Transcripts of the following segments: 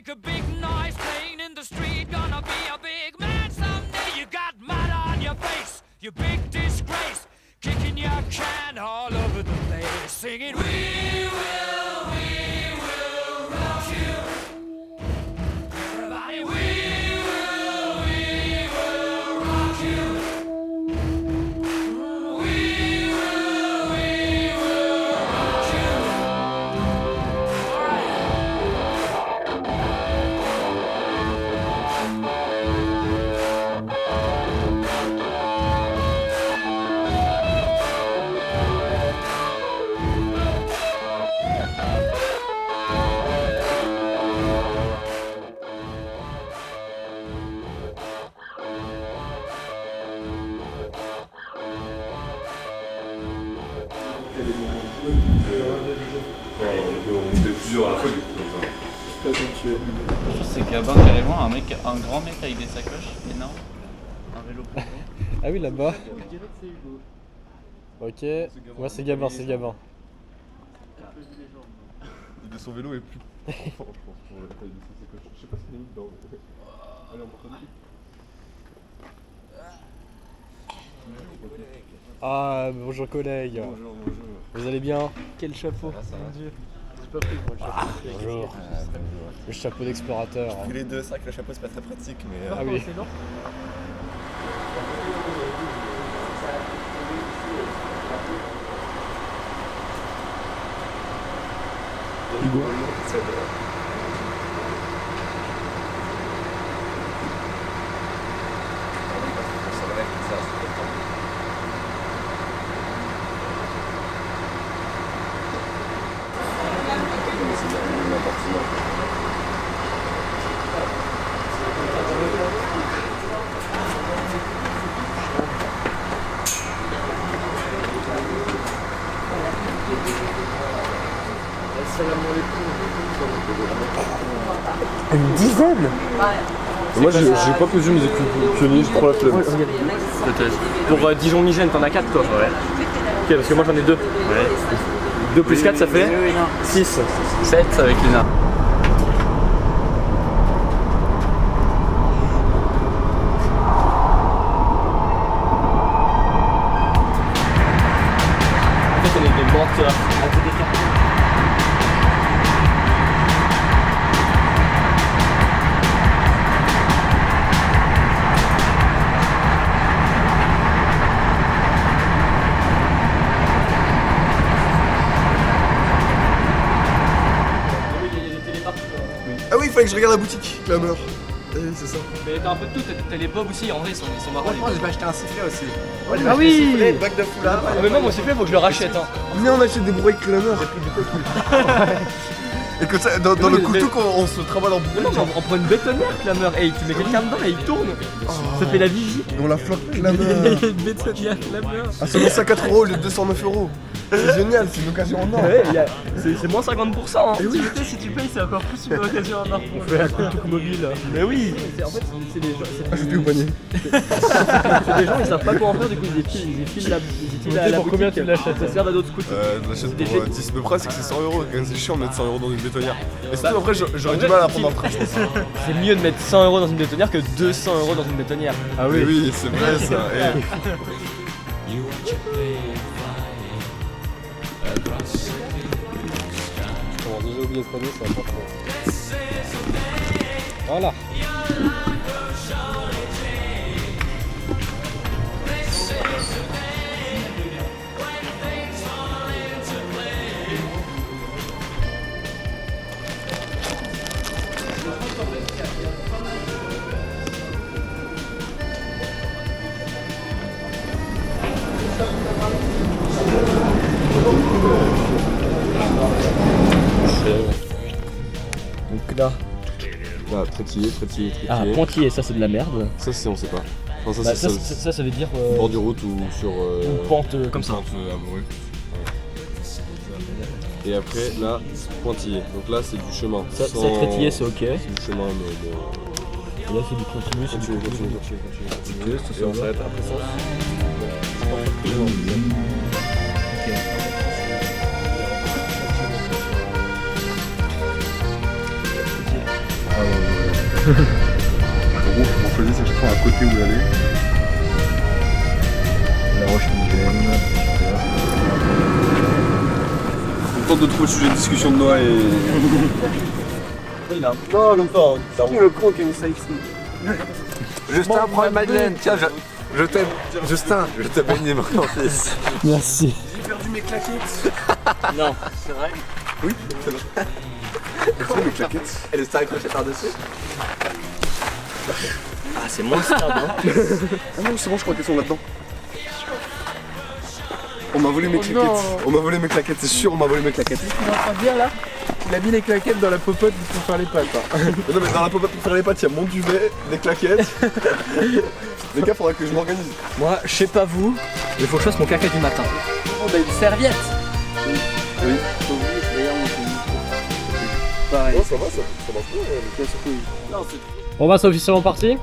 a big noise playing in the street. Gonna be a big man someday. You got mud on your face, you big disgrace. Kicking your can all over the place. Singing, we will rock you. Everybody, we will rock you. We will rock you. All right. On était plusieurs à la fois du coup comme ça. C'est Gabin carrément, un grand mec avec des sacoches énormes, un vélo pour Ah oui, là-bas. Ok, moi c'est Gabin, c'est Gabin. De son vélo est plus fort, je pense, pour la taille de ses sacoches. Je sais pas si c'est où dedans. Allez, on va prendre. Ah, bonjour collègues. Bonjour. Vous allez bien? Quel chapeau, mon dieu. J'ai pas pris moi le chapeau. Bonjour. Le chapeau d'explorateur. J'ai les deux, c'est vrai que le chapeau c'est pas très pratique, mais. Ah oui. C'est long. Hugo. Une dizaine? Moi j'ai pas pesé mes écus pionniers, j'ai trop la flemme. Peut-être. Pour Dijon Migène, t'en as 4 toi? Ouais. Ok, parce que moi j'en ai 2. Ouais. 2 plus 4 ça fait 6. 7 avec Lina. En fait on est des menteurs. Ah oui, il fallait que je regarde la boutique, la mort. C'est ça. Mais t'as un peu de tout, t'as les bobs aussi, en vrai ils sont marrants. Franchement, j'ai pas acheté un sifflet aussi. Ah oui Sifflet, bac de foulard. Ah mais moi mon sifflet faut que je le rachète hein. Venez, on achète des brouilles avec la mort. Et comme ça, dans le couteau, on se travaille en Non, bourreau. on prend une bétonnière clameur et tu mets quelqu'un dedans et il tourne. Ça fait la vigie. Et on la flotte clameur. Il y a une bétonnière clameur. À seulement 104 € au lieu de 209 €. C'est génial, c'est une occasion en or. Ouais, c'est moins 50%. Hein. Et oui. Si tu payes, c'est encore plus une occasion en or. On fait un coup mobile. Mais oui. En fait, c'est des gens. Ajoutez au panier. C'est des gens, ils savent pas quoi en faire, du coup ils filent la pour combien tu l'achètes? Ça sert à d'autres scouts. Je l'achète pour 10. Le problème, c'est que c'est 100 €. Quand même, c'est chiant de mettre 100 € dans une bétonnière. Et surtout, après, j'aurais du mal à prendre un train, je pense. C'est mieux de mettre 100 € dans une bétonnière que 200 € dans une bétonnière. Ah Oui, oui. oui, c'est vrai ça. Bon, déjà oublié de panier, ça va pas trop. Voilà. Donc là, Là, trétillé. ah, pointillé, ça c'est de la merde. Ça, c'est on sait pas. Enfin, Bah, ça, ça veut dire. bord du route ou sur. Une pente comme ça. Pente amoureux. Et après, là, pointillé. Donc là, c'est du chemin. Ça, Sans- c'est trétillé, c'est ok. C'est du chemin, mais. Et là, c'est du continu, c'est du Continue. Et on s'arrête après ça. Ah En gros, on choisit à chaque fois un côté où aller. La Roche-Migène. On tente de trouver le sujet de discussion de Noah et... Non, le temps. C'est le con qui a mis ça ici. Justin, prends une Madeleine. Tiens, je t'aime. Justin, je t'aime énormément, mon fils. Merci. J'ai perdu mes claquettes. Non, c'est vrai. Oui, c'est vrai. C'est mes claquettes. Et le star accroché par-dessus. Ah, c'est mon stade, hein. Ah non, c'est bon, je crois qu'elles sont là-dedans. On m'a volé mes claquettes. On m'a volé mes claquettes, c'est sûr, on m'a volé mes claquettes. Tu es en train de dire là? Il a mis les claquettes dans la popote pour faire les pattes. Hein. Mais non, mais dans la pop-up pour faire les pâtes, il y a mon duvet, des claquettes. Les gars, faudra que je m'organise. Moi, je sais pas vous, il faut que je fasse mon caca du matin. On a une serviette. Oui. Pareil. Oh, ça va, ça marche bien. Bon bah c'est officiellement parti.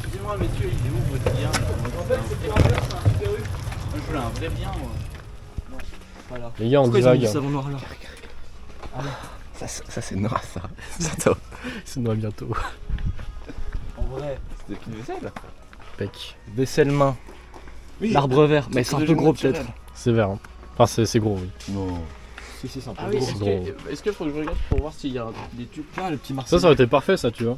Excusez-moi, messieurs, il est où votre bien? Je voulais un vrai bien, moi. Les gars, on divague. Ça c'est Noah, ça. Bientôt. C'est moi bientôt. En vrai. C'était une vaisselle. Pec. Vaisselle main. Oui. L'arbre vert, mais c'est un peu gros naturel. peut-être. C'est vert. Hein. Enfin c'est gros oui. Non. Si c'est un peu Ah oui, gros. est-ce qu'il faut que je regarde pour voir s'il y a des tubes? Ah, le petit Marseille. Ça aurait été parfait ça tu vois.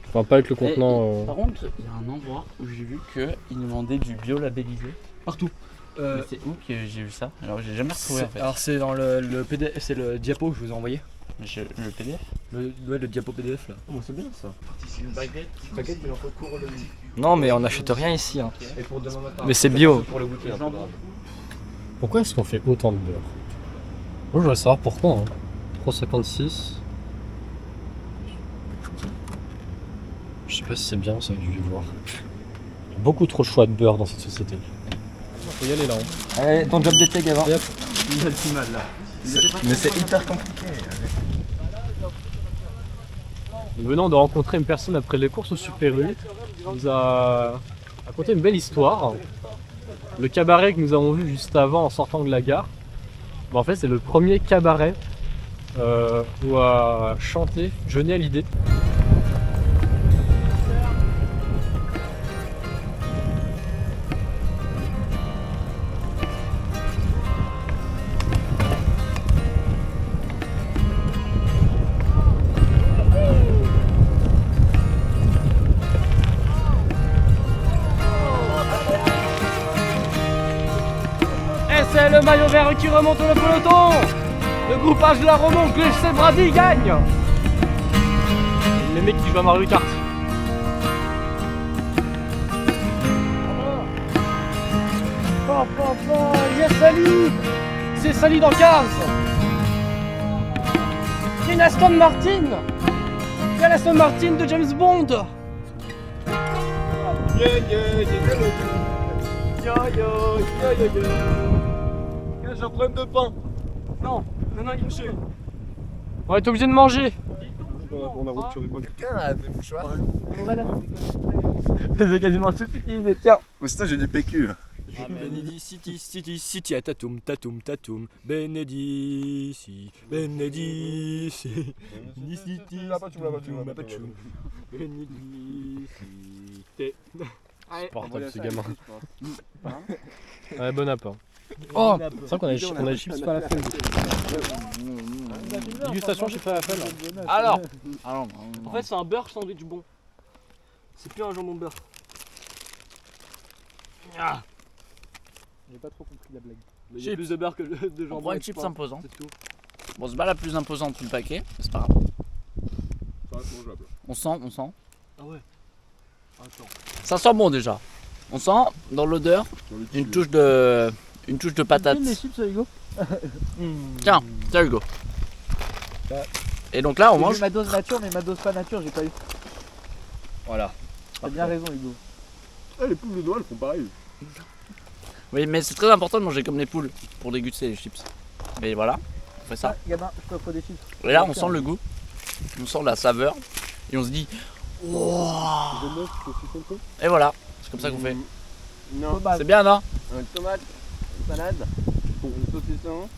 Enfin pas avec le contenant. Par contre, il y a un endroit où j'ai vu qu'ils nous demandaient du bio labellisé. Partout. Mais c'est où que j'ai vu ça? Alors j'ai jamais retrouvé en fait. Alors c'est dans le PDF, c'est le diapo que je vous ai envoyé. Le PDF? Le diapo PDF là. Oh, c'est bien ça. Une baguette. Baguette, il en faut court le lit. Non mais on n'achète rien ici. Hein. Et pour demain matin. Mais c'est bio. Pour le goûter, un peu Jambon. grave. Pourquoi est-ce qu'on fait autant de beurre? Moi je voudrais savoir pourquoi. Hein. 3,56. Je sais pas si c'est bien ça, je vais voir. Beaucoup trop de choix de beurre dans cette société. Faut y aller là. Hein. Allez, ton job d'été, Gavin. Yep. Il a le petit mal là. Mais c'est hyper compliqué. Nous venons de rencontrer une personne après les courses au Super U. Il nous a raconté une belle histoire. Le cabaret que nous avons vu juste avant en sortant de la gare, bah, en fait c'est le premier cabaret où a chanté Johnny Hallyday. C'est le maillot vert qui remonte le peloton. Le groupage de la remonte, Glesser Brady gagne. Les mecs qui jouent à Mario Kart. Yes, Sally. C'est Sally dans 15. C'est une Aston Martin. C'est l'Aston Martin de James Bond. J'ai un problème de pain. Non, il est on va être obligé de manger. On a rupture du poids. Quelqu'un a des mouchoirs. C'est quasiment tout utilisé. Tiens. Ou sinon j'ai du PQ. Benedici, tatum, tatum, tatum. Benedici, Benedici. Tu me l'as pas, tu me l'as pas, tu me l'as pas. Benedici. Supportable ce gamin. Ouais, bon app. Hein. Oh, C'est vrai qu'on a les chips pas à la fin. Dégustation chips pas à la fin. Alors, en fait, c'est un beurre sandwich bon. C'est plus un jambon beurre. Ah. J'ai pas trop compris la blague. Mais il y a plus de beurre que de on jambon. prend une avec chips pain, imposante. c'est tout. Bon, c'est pas la plus imposante du paquet, mais c'est pas grave. Ça reste mangeable. On sent. Ah ouais. Attends. Ça sent bon déjà. On sent dans l'odeur une touche de patate. Les chips, Hugo. Tiens, Hugo. Et donc là, on mange. Ma dose nature, mais ma dose pas nature, j'ai pas eu. Voilà. T'as bien raison, Hugo. Ah, les poules de Noël font pareil. Oui, mais c'est très important de manger comme les poules pour déguster les chips. Mais voilà, on fait ça. Ah, gamin, je t'offre des chips. Et là, on sent le goût, on sent la saveur, et on se dit, wow. Et voilà, c'est comme ça qu'on fait. Non. C'est bien, non? Une tomate, une salade, un saucisson.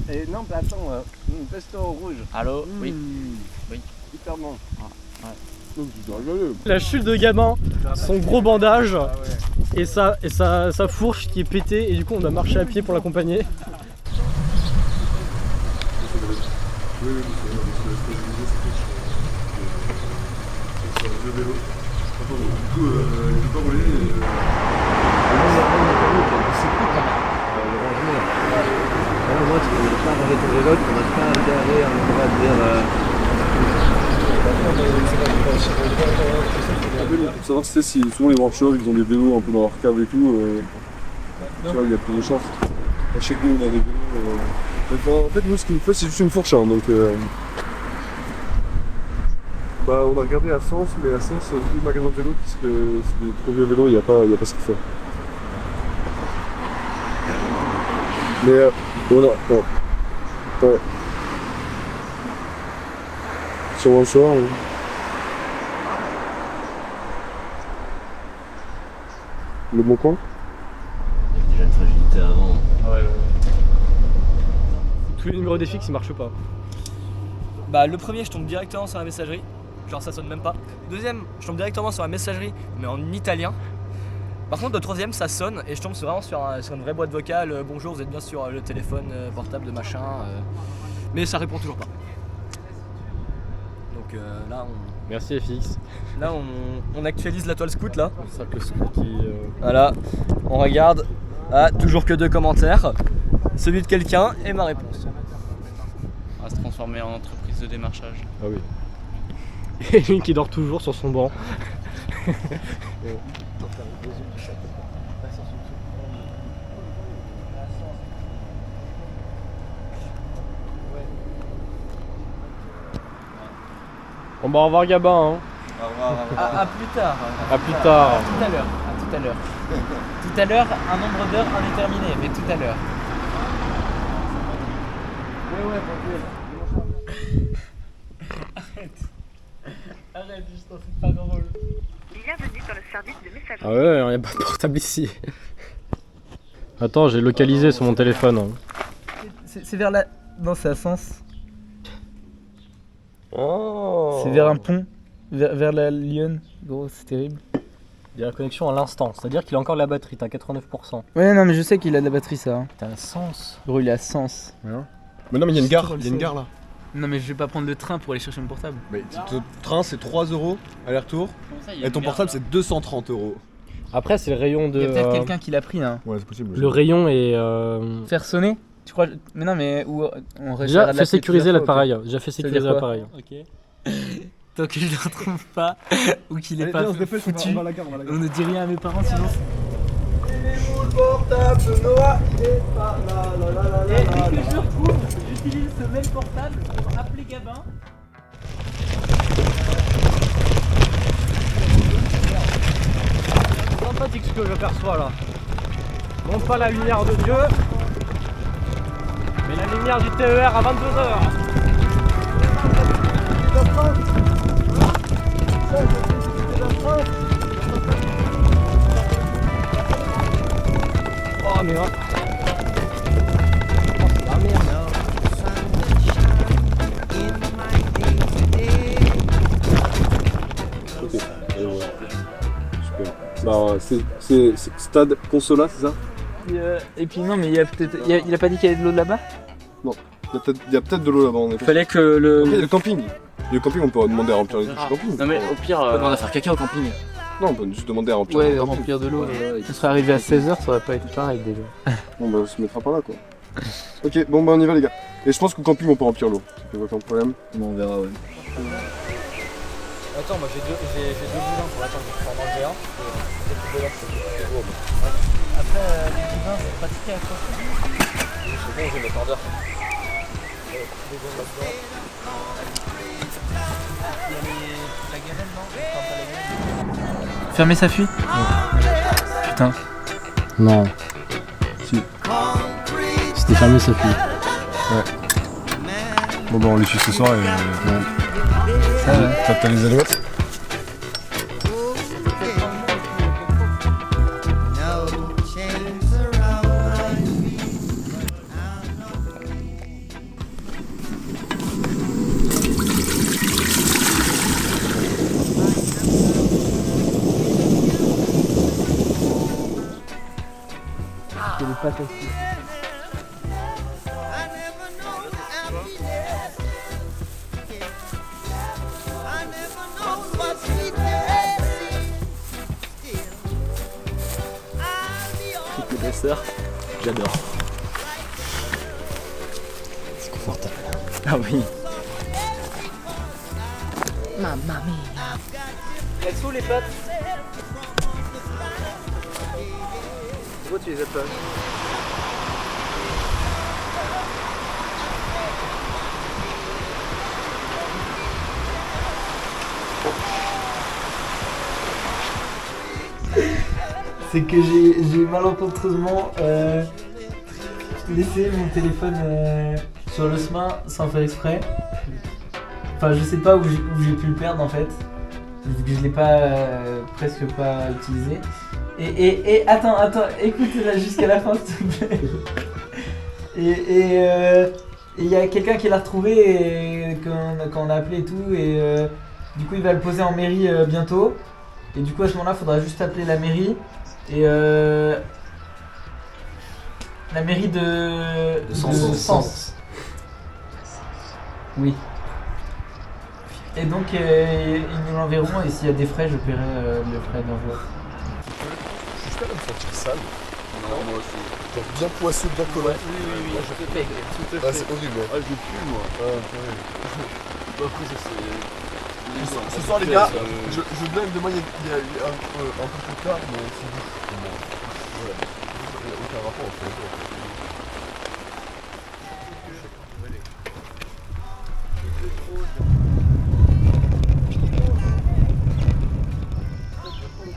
Et non, mais attends, une pesto rouge. Allô? Oui. Hyper bon. La chute de gamin, son gros bandage et sa fourche qui est pétée et du coup on doit marcher à pied pour l'accompagner. Le vélo. Du coup, il peut pas rouler. Moi, tu peux pas ranger ton vélo, tu peux pas regarder un endroit de dire. Pour savoir si souvent les workshops ils ont des vélos un peu dans leur cave et tout, tu vois, il y a plus de chance. À chaque nous on a des vélos. En fait, nous ce qu'il nous faut c'est juste une fourche, hein, donc bah, on a regardé à Sens, mais à Sens, tous les magasins de vélos, puisque c'est des trop vieux vélos, il n'y a pas ce qu'il faut. Mais on a. Non. Ouais. Sur un soir. Le bon coin. Déjà une fragilité avant. Tous les numéros des fixes ils marchent pas. Bah, le premier, je tombe directement sur la messagerie. Genre, ça sonne même pas. Deuxième, je tombe directement sur la messagerie, mais en italien. Par contre, le troisième, ça sonne et je tombe vraiment sur une vraie boîte vocale. Bonjour, vous êtes bien sur le téléphone portable de machin. Mais ça répond toujours pas. Donc là, Merci FX. on actualise la toile scout là. Ça que scout qui. Voilà, on regarde. Ah, toujours que 2 commentaires. Celui de quelqu'un et ma réponse. On va se transformer en entreprise de démarchage. Ah oui. Et lui qui dort toujours sur son banc. Bon bah au revoir Gabin hein. Au revoir. À plus tard. À plus tard. Tout à l'heure. Tout à l'heure. Tout à l'heure, un nombre d'heures indéterminé, mais tout à l'heure. Arrête, je t'en fais pas drôle. Bienvenue dans le service de messagerie. Ah ouais, il n'y a pas de portable ici. Attends, j'ai localisé sur mon téléphone. Hein. C'est vers la. Non, c'est à Sens. Oh. C'est vers un pont. Vers la Lyon. Gros, c'est terrible. Il y a la connexion à l'instant, c'est-à-dire qu'il a encore de la batterie, t'as 89%. Ouais, non, mais je sais qu'il a de la batterie, ça. Hein. T'as un sens. Gros, il est à Sens. Mais non, mais il y a une gare, là. Non, mais je vais pas prendre le train pour aller chercher mon portable. Mais ton train c'est 3 € aller-retour et ton portable c'est 230 €. Après, c'est le rayon de. Il y a peut-être quelqu'un qui l'a pris, hein. Ouais, c'est possible. Le rayon est. Faire sonner. Tu crois. Mais non, mais où on Déjà, fait sécuriser l'appareil. Déjà fait Ça veut sécuriser dire quoi l'appareil. Ok. Tant que je le retrouve pas, ou qu'il est pas foutu, on ne dit rien à mes parents sinon. Et dès que je le retrouve, j'utilise ce même portable pour appeler Gabin. C'est sympathique ce que j'aperçois là. Non pas la lumière de Dieu, mais la lumière du TER à 22h. Oh mais oh, c'est la merde. Ok, et voilà. Super. Bah, c'est Stade Consola, c'est ça? Et puis non, mais il a pas dit qu'il y avait de l'eau là-bas? Il y a peut-être de l'eau là-bas, en effet. Fallait que le... Après, il y a le camping. Le camping, on peut demander à remplir les douches du camping. Non mais au pire, on va faire caca au camping. Non, on peut juste demander à remplir Ouais, le camping. remplir de l'eau. Ça serait arrivé à 16h, ça aurait pas été pareil déjà. Bon bah on se mettra par là quoi. Ok, bon bah on y va les gars. Et je pense qu'au camping on peut remplir l'eau. Il n'y a aucun problème. Bon, on verra, ouais. Attends, moi j'ai deux boudins pour attendre, je peux en manger un. Après, les divins, c'est pratiqué à quoi? C'est bon, je vais mettre en dehors. Il y a la gamelle, non? Enfin, pas la gamelle. Fermer sa fuite? Putain. Non. Si. C'était fermé sa fuite. Bon bah on les suit ce soir et... Ça va. T'as les alouettes? C'est les pâtes aussi. Le dessert, j'adore. C'est confortable. Ah oui. Elles sont les pâtes. Pourquoi tu les as pas? C'est que j'ai malencontreusement laissé mon téléphone sur le chemin sans faire exprès. Enfin, je sais pas où j'ai pu le perdre en fait, vu que je l'ai pas presque pas utilisé. Et attends, écoute là jusqu'à la fin s'il te plaît. Et il y a quelqu'un qui l'a retrouvé et quand on a appelé et tout, et du coup il va le poser en mairie bientôt. Et du coup à ce moment-là, il faudra juste appeler la mairie. Et la mairie de Sens. Oui. Et donc ils nous l'enverront et s'il y a des frais, je paierai les frais d'envoi. Je suis quand même sentir sale. Non, moi aussi. Genre bien poisseux, bien collant. Oui, je te paye. Ah, c'est horrible. Ah, je pue moi. Après, ça c'est. Ce soir, les gars, je blague de moi, il y a un peu plus tard, mais c'est juste. Voilà. Il n'y a aucun rapport en fait.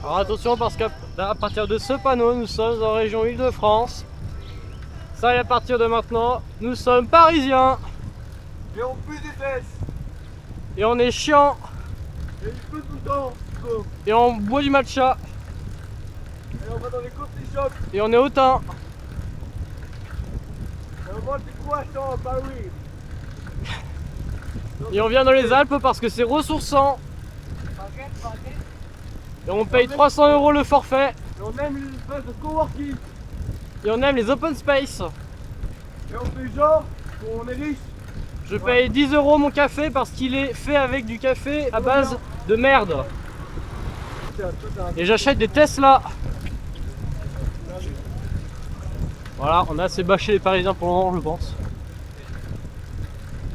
Alors attention parce qu'à partir de ce panneau, nous sommes en région Île-de-France. Ça y est, à partir de maintenant, nous sommes parisiens. Et on pue des fesses. Et on est chiant. Et il pleut tout le temps. Et on boit du matcha. Et on va dans les coffee shops. Et on est hautain. Et on mange des croissants à Paris. Et on vient dans les Alpes parce que c'est ressourçant. Et on paye 300 € le forfait. Et on aime les espèces de coworking. Et on aime les open space. Et on fait genre qu'on est riche. Je paye 10 € mon café parce qu'il est fait avec du café à base de merde. Et j'achète des Tesla. Voilà, on a assez bâché les Parisiens pour le moment, je pense.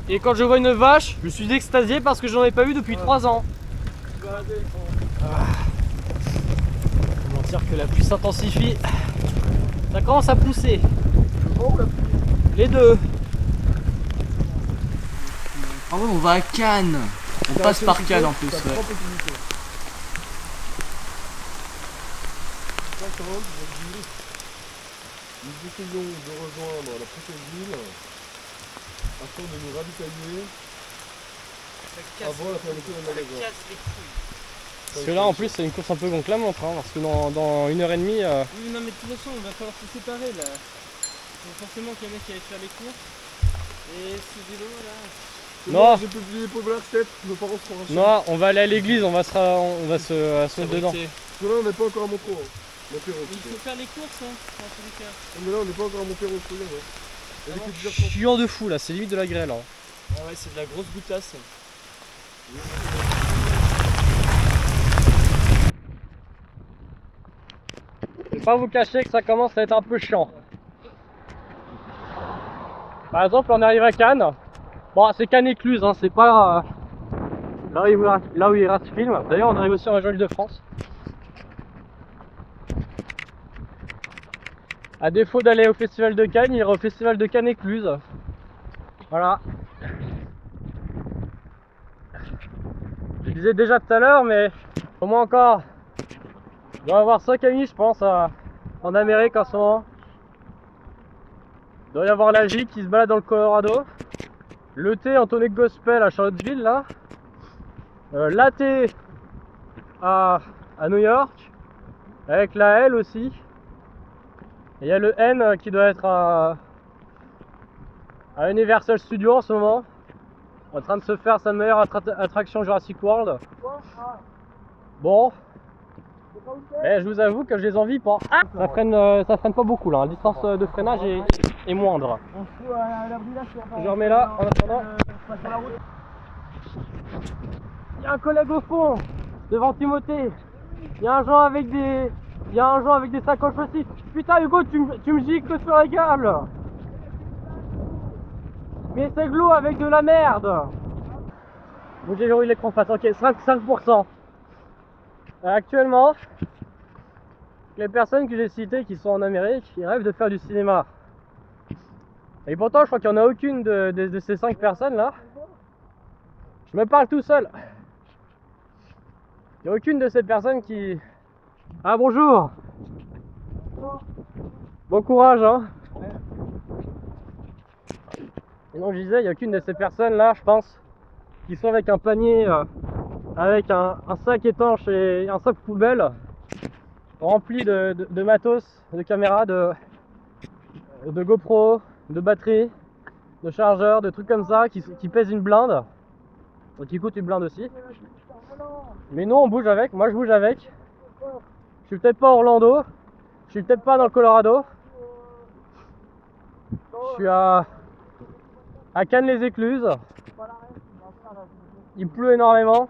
Et quand je vois une vache, je suis extasié parce que j'en ai pas eu depuis 3 ans. Comment dire que la pluie s'intensifie. Ça commence à pousser. Les deux. Ah ouais, on va à Cannes. On passe par Cannes en plus. Ouais. Nous essayons de rejoindre la prochaine ville afin de nous ravitailler avant la fermeture des magasins. Parce que là en plus c'est une course un peu contre la montre, hein, parce que dans 1h30... Oui, non, mais de toute façon, on va falloir se séparer là. Donc, forcément qu'il y en a qui allaient faire les courses. Et ce vélo là. Non, J'ai publié pour la recette, nos parents seront rassurés. non, on va aller à l'église, on va se mettre dedans. Parce que là, on n'est pas encore à Montpellier. Il faut faire les courses, hein, dans tous les cas. Mais là, on n'est pas encore à Montpellier, regarde. Il y a des petites versions. Chiant de fou là, c'est limite de la grêle. Hein. Ah ouais, c'est de la grosse goutasse. Je vais pas vous cacher que ça commence à être un peu chiant. Par exemple, on arrive à Cannes. Bon, c'est Cannes écluse, hein, c'est pas là où il rate ce film. D'ailleurs, on arrive aussi en région Île-de-France. À défaut d'aller au festival de Cannes, il ira au festival de Cannes écluse. Voilà. Je disais déjà tout à l'heure, mais au moins encore, il doit y avoir 5 amis, je pense, en Amérique en ce moment. Il doit y avoir la J qui se balade dans le Colorado. Le T Anthony Gospel à Charlottesville, là. L'AT à New York. Avec la L aussi. Et il y a le N qui doit être à Universal Studios en ce moment. En train de se faire sa meilleure attraction Jurassic World. Bon. Mais je vous avoue que je les envie pas. Ah, ça freine pas beaucoup là. La distance de freinage est moindre. Je remets là en attendant. Il y a un collègue au fond, devant Timothée. Il y a un genre avec des sacoches aussi. Putain Hugo, tu me gicles sur la gueule. Mais c'est glou avec de la merde. Bon, j'ai verrouillé l'écran face. Ok, 5%. Actuellement, les personnes que j'ai citées qui sont en Amérique, ils rêvent de faire du cinéma. Et pourtant, je crois qu'il n'y en a aucune de ces 5 personnes là. Je me parle tout seul. Il n'y a aucune de ces personnes qui... Ah bonjour. Bon courage hein. Et donc je disais, il n'y a aucune de ces personnes là, je pense, qui sont avec un panier, avec un sac étanche et un sac poubelle rempli de matos, de caméras, de GoPro, de batteries, de chargeurs, de trucs comme ça qui pèsent une blinde et qui coûtent une blinde aussi. Mais nous on bouge avec, moi je bouge avec. Je suis peut-être pas à Orlando, je suis peut-être pas dans le Colorado. Je suis à Cannes-les-Écluses. Il pleut énormément,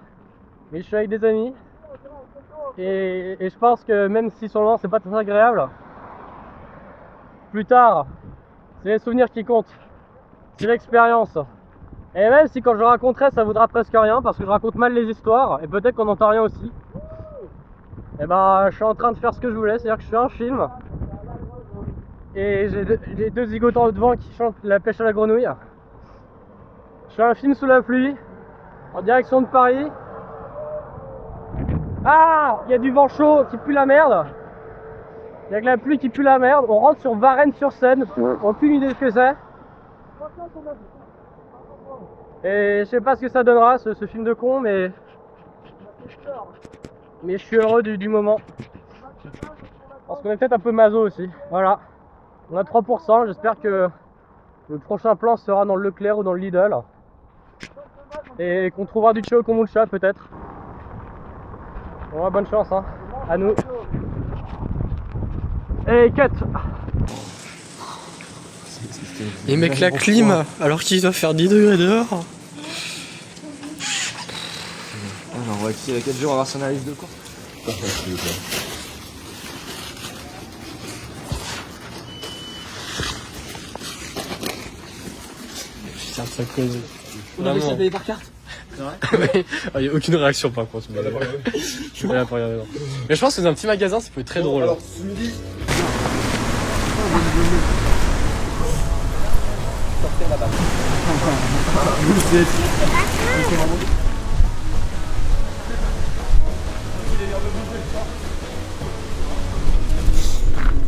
mais je suis avec des amis. Et je pense que même si sur le moment c'est pas très agréable, plus tard, c'est les souvenirs qui comptent. C'est l'expérience. Et même si quand je le raconterai ça vaudra presque rien parce que je raconte mal les histoires et peut-être qu'on n'entend rien aussi. Et ben je suis en train de faire ce que je voulais, c'est-à-dire que je fais un film. Et j'ai deux zigotants au devant qui chantent la pêche à la grenouille. Je fais un film sous la pluie, en direction de Paris. Ah, il y a du vent chaud qui pue la merde. Il y a que la pluie qui pue la merde. On rentre sur Varennes-sur-Seine. Aucune idée de ce que c'est. Et je sais pas ce que ça donnera ce film de con, mais je suis heureux du moment. Parce qu'on est peut-être un peu maso aussi. Voilà. On a 3%. J'espère que le prochain plan sera dans le Leclerc ou dans le Lidl. Et qu'on trouvera du Chio Kombucha peut-être. Bon, bonne chance hein. À nous. Et cut. Les mecs la clim alors qu'il doit faire 10 degrés dehors. J'en vois qui a 4 jours à avoir son analyse de course. Putain, ça cause. On a réussi à payer par carte. Il n'y a aucune réaction par contre. Je suis pas là pour regarder. Non. Mais je pense que dans un petit magasin ça peut être très drôle. Alors, ce midi.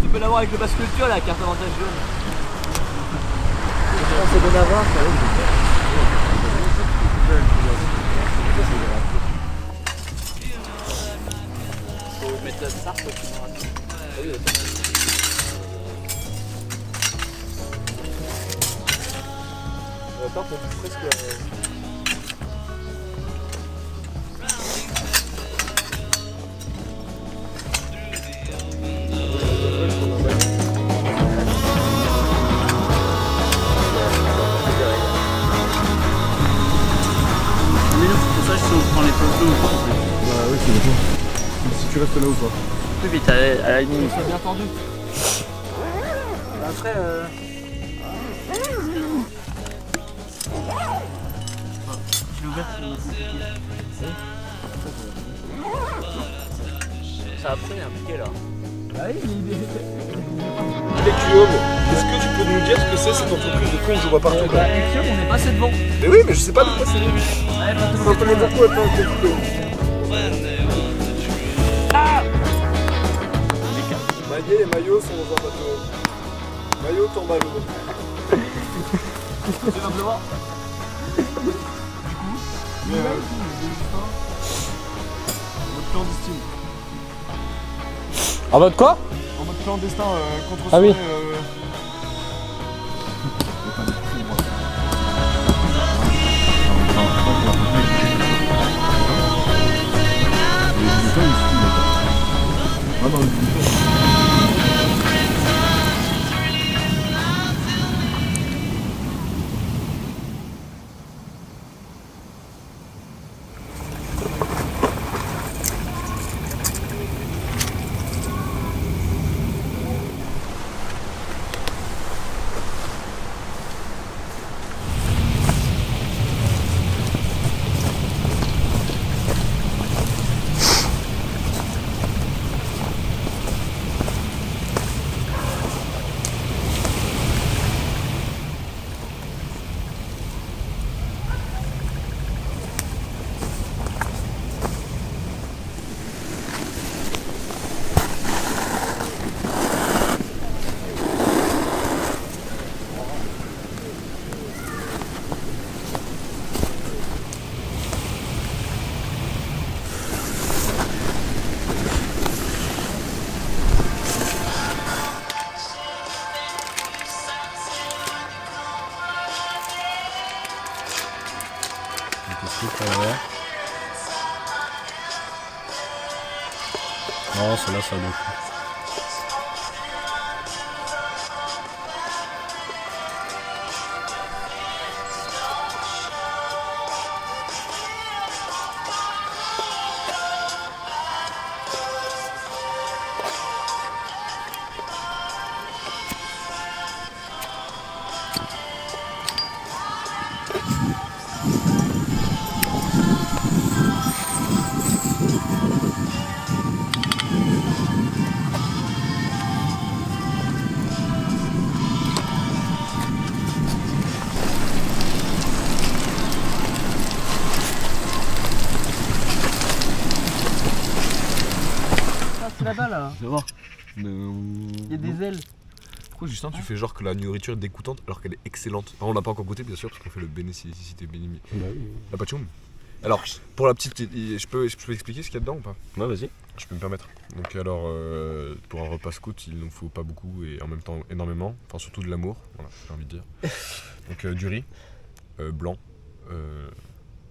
Tu peux l'avoir avec le pass culture, la carte avantage jaune. C'est bon à voir, ça. Faut mettre ça, faut que tu m'en racontes. tu restes là ou pas? Plus vite, à la limite. C'est bien tendu. Après, Je l'ai ouvert. Ça a pris un piqué là. Equium, est-ce que tu peux nous dire ce que c'est cette entreprise de con que je vois partout là? Equium, on est passé devant. Mais oui, mais je sais pas de quoi c'est. On entendait beaucoup attends, Maillet et Maillot sont dans un bateau. Maillot tombe à l'eau. c'est simplement. Votre clandestine. En mode quoi? En mode clandestin contre Ah oui. Non, celle-là, ça le fou. C'est là-bas là. Je vais voir. Il y a des ailes. Pourquoi Justin tu fais genre que la nourriture est dégoûtante alors qu'elle est excellente? Enfin, on l'a pas encore goûté bien sûr parce qu'on fait le bénéficité bénimi. La patchoum. Alors pour la petite, je peux expliquer ce qu'il y a dedans ou pas? Ouais, vas-y. Je peux me permettre. Donc alors pour un repas scout il nous faut pas beaucoup et en même temps énormément. Enfin surtout de l'amour, voilà, j'ai envie de dire. Donc du riz blanc.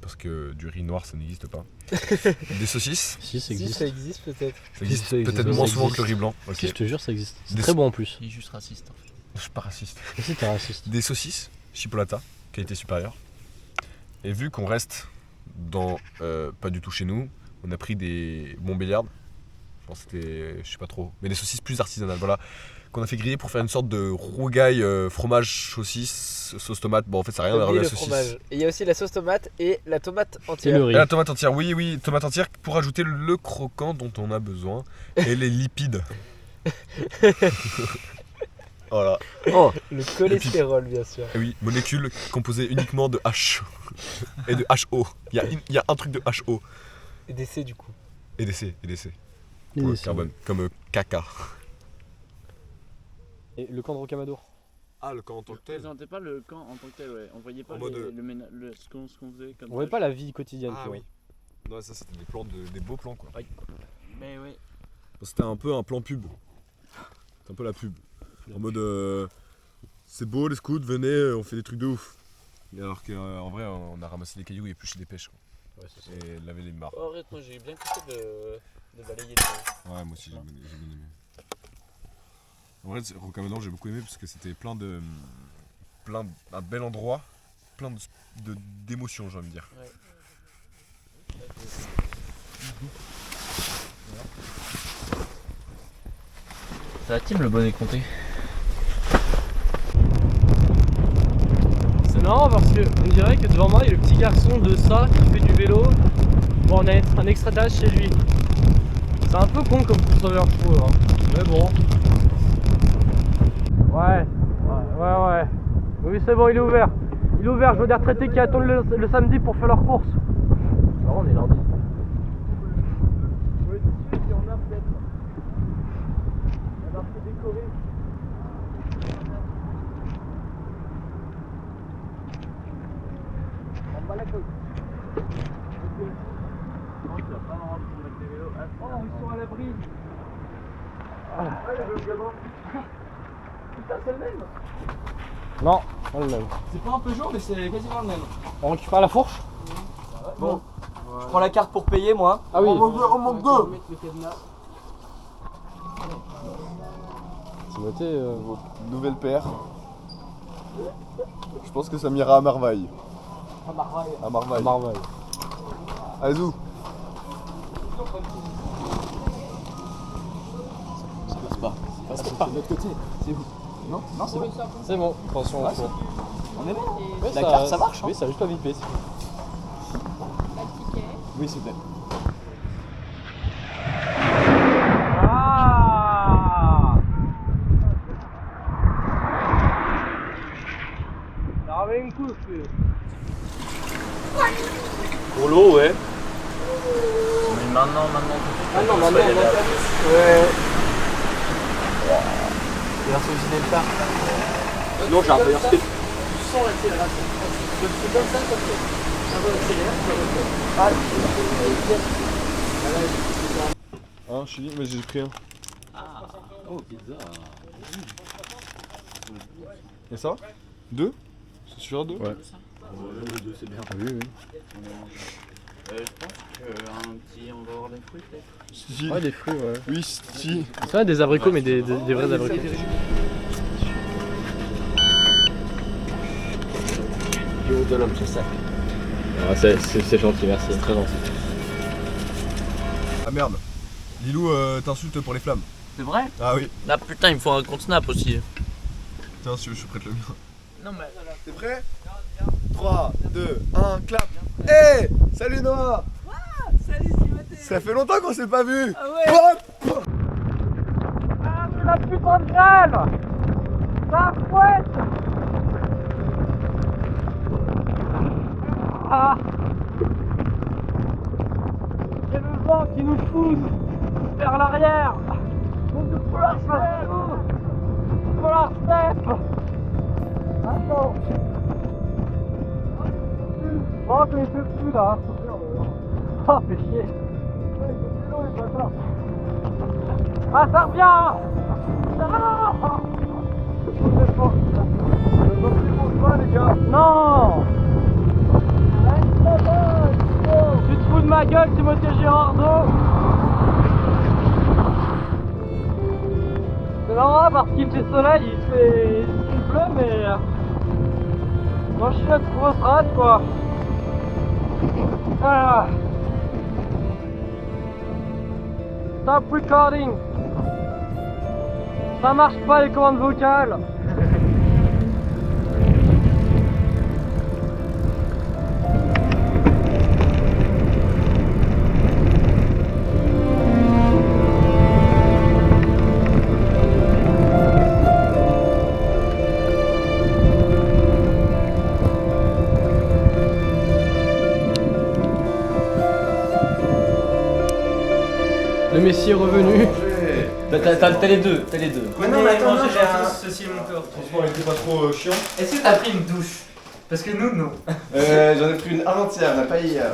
Parce que du riz noir ça n'existe pas. Des saucisses. Si, ça Si, existe. ça existe peut-être. Ça existe Ça existe, peut-être ça moins souvent existe. que le riz blanc. Si, je te jure, ça existe. C'est Des- très bon en plus. Il est juste raciste en fait. Je suis pas raciste. Si, t'es raciste. Des saucisses, chipolata, qualité supérieure. Et vu qu'on reste dans pas du tout chez nous, on a pris des Montbéliardes. Je pense que c'était, je sais pas trop, mais des saucisses plus artisanales. Voilà, qu'on a fait griller pour faire une sorte de rougail fromage saucisse sauce tomate. Bon en fait ça n'a rien à voir avec la saucisse. Et il y a aussi la sauce tomate et la tomate Et entière. le riz. Et la tomate entière, oui, tomate entière pour ajouter le croquant dont on a besoin et les lipides. Voilà. Oh, Le cholestérol bien sûr. Et oui, molécules composées uniquement de H et de HO. Il y a un truc de HO Et des C du coup. et des C, pour et le c'est- carbone, comme caca. Et le camp de Rocamadour. Ah, le camp en tant que Vous présentez pas le camp en tant que tel, ouais. On voyait pas En mode, ce qu'on faisait comme On voyait ça. pas la vie quotidienne, Ah quoi. oui. Non, ça c'était des beaux plans quoi. Mais oui. C'était un peu un plan pub. C'est un peu la pub. En mode c'est beau les scouts, venez, on fait des trucs de ouf. Alors qu'en vrai on a ramassé des cailloux et épluché des pêches quoi. Ouais, c'est ça. Et lavé les mares. Oh, arrête, moi j'ai bien kiffé de balayer Ouais, moi aussi j'ai bien aimé. En vrai, Rocamadour j'ai beaucoup aimé parce que c'était un bel endroit, plein d'émotions j'ai envie de dire. Ouais. Ça va, Tim, le bonnet compté? C'est marrant parce que on dirait que devant moi il y a le petit garçon de ça qui fait du vélo. Bon, on a un extraterrestre chez lui. C'est un peu con comme crossover, je trouve. Hein. Mais bon. Ouais. Oui, c'est bon, il est ouvert. Il est ouvert, je vois des retraités qui attendent le samedi pour faire leurs courses. Alors, on est lundi. Oh, ils sont à l'abri. Putain, c'est le même. Non, pas le même. C'est pas un Peugeot, mais c'est quasiment le même. On récupère la fourche. Bon, je prends la carte pour payer, moi. Ah oui. On manque deux. C'est noté. Nouvelle paire. Je pense que ça m'ira à merveille. À Marveille. Marvel. Azou. C'est de l'autre côté. C'est où? Non, c'est bon. C'est bon, attention au cours. On est bon. Oui, La carte, ça marche, hein. Oui, ça a juste pas bipé. Oui, s'il vous plaît. Ah, ça ramène une couche. Pour l'eau, ouais. Mais maintenant. Ah non, maintenant, ouais. Version Ginelta. Non, j'ai un peu Tu sens l'accélération. C'est comme ça, ça va accélérer. Hein, je suis dit, mais j'ai pris un. Oh, pizza. Et ça? Deux? C'est sûr deux? Ouais. Les deux, c'est bien. Oui. Je pense qu'un petit, on va avoir des fruits peut-être. Si. Ouais, des fruits, ouais. Oui, si. C'est pas des abricots, mais des vrais abricots. Yo, de l'homme, c'est ça. C'est gentil, merci. C'est très gentil. Ah merde. Lilou t'insulte pour les flammes. C'est vrai? Ah oui. Ah putain, il me faut un compte Snap aussi. Tiens, si tu veux, je prête le mien. Non mais... T'es prêt? 3, 2, 1, clap. Hey! Salut Noah! Salut Timothée. Ça fait longtemps qu'on s'est pas vu! Ah ouais. Hop! Ah, c'est la putain de grêle! Ça fouette! Ah! C'est le vent qui nous pousse vers l'arrière! Donc il faut falloir step! Attends! Oh, mais il fait plus là! Oh, fait chier! Ah, ça revient! Non! Tu te fous de ma gueule, Timothée Girardot! C'est marrant parce qu'il fait soleil, il pleut, mais moi je suis à trop strat quoi. Ah. Stop recording. Ça marche pas les commandes vocales. Le Messie est revenu. T'as les deux, Mais non, mais attends, j'ai Ceci est mon corps. Franchement, il était pas trop chiant. Est-ce que t'as pris une douche? Parce que nous, non. J'en ai pris une avant-hier, pas hier.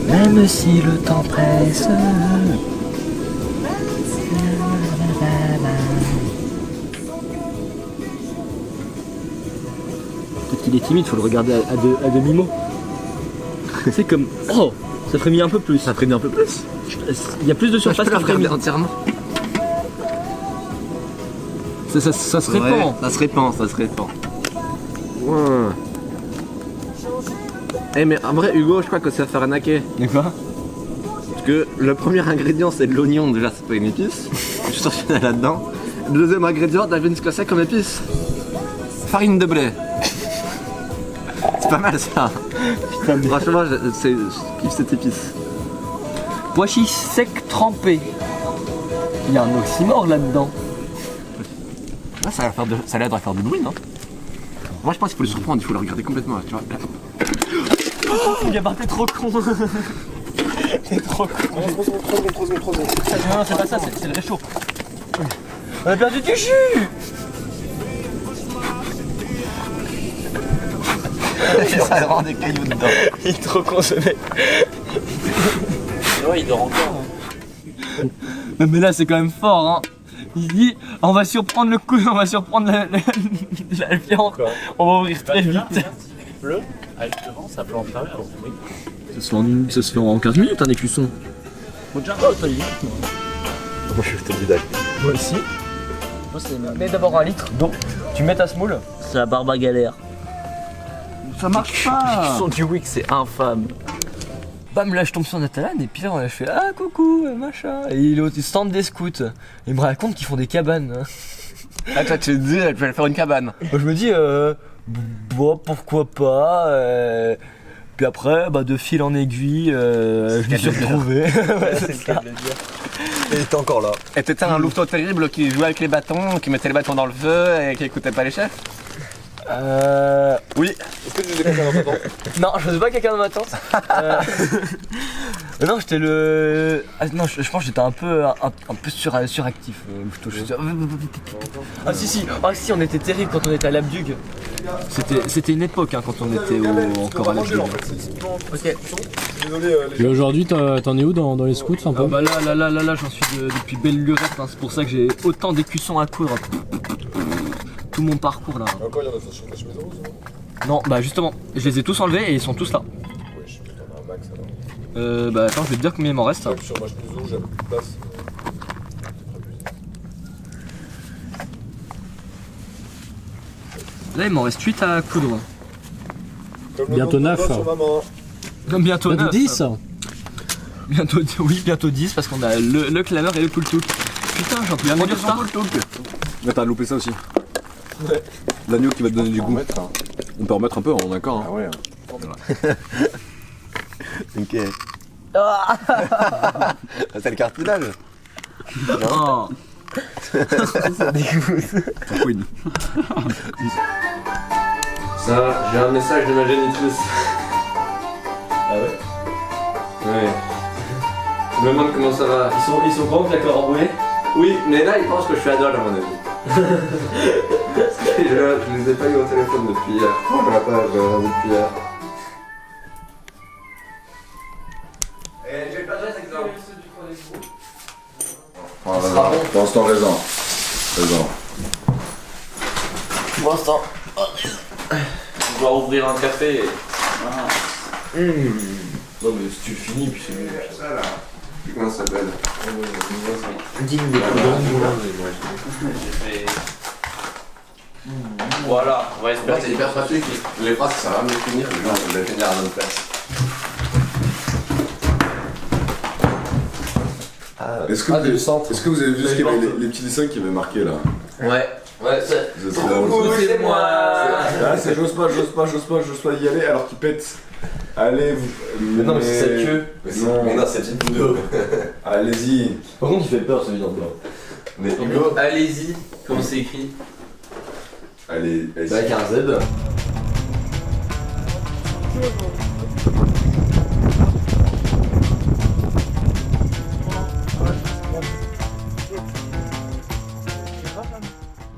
Même si le temps presse. Peut-être qu'il est timide, faut le regarder à demi-mot. C'est comme... Oh, ça frémit un peu plus. Ça frémit un peu plus. Il y a plus de surface qui frémit entièrement. Ça se répand. Ça se répand. Ouais. Eh mais en vrai Hugo, je crois que ça va faire arnaquer. De quoi? Parce que le premier ingrédient c'est de l'oignon, déjà c'est pas une épice. Je suis sûr qu'il y en a là-dedans. Le deuxième ingrédient, devine ce que c'est comme épice. Farine de blé. C'est pas mal ça. Franchement, je kiffe cette épice. Pois chiches secs trempés. Il y a un oxymore là-dedans. Là, ça a l'air de faire de bruit, non? Moi, je pense qu'il faut le surprendre, il faut le regarder complètement, tu vois. Oh, Gabar, t'es trop con. T'es trop con. Non, c'est pas ça, c'est le réchaud. On a perdu du jus. Ça a vraiment des cailloux dedans. Il est trop con ce mec. Ouais, il dort encore. Non, mais là, c'est quand même fort, hein. Il dit, on va surprendre le coup, on va surprendre la viande. On va ouvrir très vite. Bleu, avec le vent, ça peut en faire pour oui. Ça se fait en 15 minutes, un écusson. Moi, je suis autodidacte. Moi aussi. Mets d'abord un litre d'eau, tu mets ta semoule. C'est la barbe à galère. Ça marche pas. Ils sont du Wix, c'est infâme. Bam, là je tombe sur Nathalie et puis là je fais ah coucou machin. Et il est au stand des scouts. Et il me raconte qu'ils font des cabanes. Ah, toi, tu te dis, tu vas faire une cabane. Moi, je me dis bon pourquoi pas. Puis après de fil en aiguille je me suis retrouvé. Ouais, c'est ça. Et il était encore là. Et t'étais un louveteau terrible qui jouait avec les bâtons, qui mettait les bâtons dans le feu et qui écoutait pas les chefs? Oui. Est-ce que tu faisais quelqu'un dans ta tente? Non, je faisais pas quelqu'un dans ma tente. Non, j'étais le. Ah, non, je pense que j'étais un peu suractif. Ah si, on était terrible quand on était à l'Abdug. C'était une époque hein, quand on était encore à l'Abdug. Ok. Désolé. Et aujourd'hui, t'en es où dans les scouts un peu? Bah là, j'en suis depuis belle lurette. Hein, c'est pour ça que j'ai autant d'écussons à coudre. Tout mon parcours là. Encore il y en a sur ta chemise rose? Non, bah justement, je les ai tous enlevés et ils sont tous là. Oui, je suis peut-être un max alors. Bah attends, je vais te dire combien il m'en reste. Même sur ma chemise rouge, j'avais plus de place. Là, il m'en reste 8 à coudre. Comme le Bientôt nom de 9. sur ma main. Non, bientôt 9. 10. Bientôt 10 parce qu'on a le clameur et le poultouk. Putain, j'en peux plus dire ça. Mais t'as loupé ça aussi. Ouais. L'agneau qui va te donner du goût. On peut remettre un peu, on est d'accord. Ah ouais. Ok. C'est le cartilage. Non. Ça dégoûte. Pourquoi une? Ça, j'ai un message de ma génitrice. Ah ouais? Ouais. Je me demande comment ça va. Ils sont grands, d'accord enroulés. Oui, mais là, ils pensent que je suis adole à mon avis. Je les ai pas eu au téléphone depuis hier. Oh, je pas depuis hier. J'ai pas d'adresse exemple. Pour l'instant, raisin. Pour l'instant, on doit ouvrir un café. Non, mais si tu le finis, puis c'est mieux. Ça là. Comment ça s'appelle? Digne des Voilà, on va espérer. C'est hyper pratique. Les phrases, ça va mieux finir. Les gens vont les finir à notre place. Est-ce que vous avez vu ce qu'il y avait les petits dessins qui avaient marqué là? Ouais, c'est. C'est moi. Là, c'est j'ose pas y aller alors qu'il pète. Allez, vous. Mais non, mais c'est cette queue. Mais non, c'est une vidéo. Allez-y. Par contre, il fait peur celui-là. Mais Hugo, allez-y, comment c'est écrit? Allez. Avec un Z.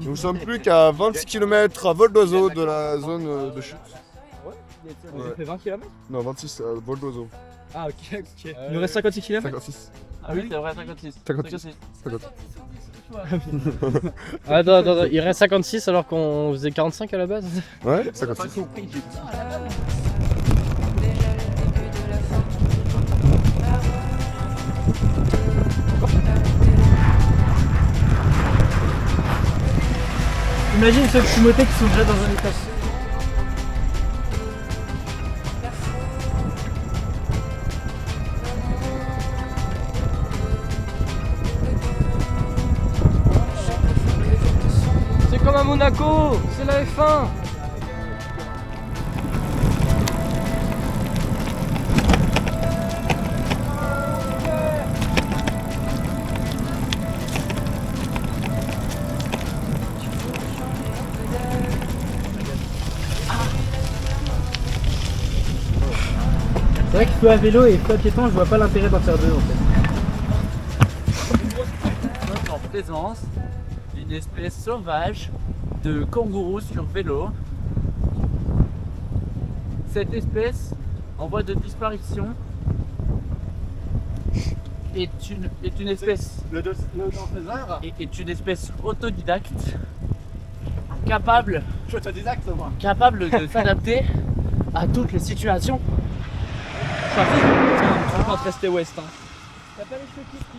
Nous sommes plus qu'à 26 km à vol d'oiseau de la zone de chute. Vous avez fait 20 km? Non, 26 à vol d'oiseau. Ah ok. Il nous reste 56 km? 56. Ah oui, c'est vrai, 56. 56. Attends, il reste 56 alors qu'on faisait 45 à la base? Ouais, 56. Imagine ce Timothée qui s'ouvrait dans un étage. Monaco, c'est la F1. C'est vrai que feu à vélo et feu à piéton, je vois pas l'intérêt d'en faire deux en fait. En présence d'une espèce sauvage de kangourou sur vélo. Cette espèce, en voie de disparition, est une espèce est une espèce autodidacte capable de s'adapter à toutes les situations. On va rester ouest. Hein.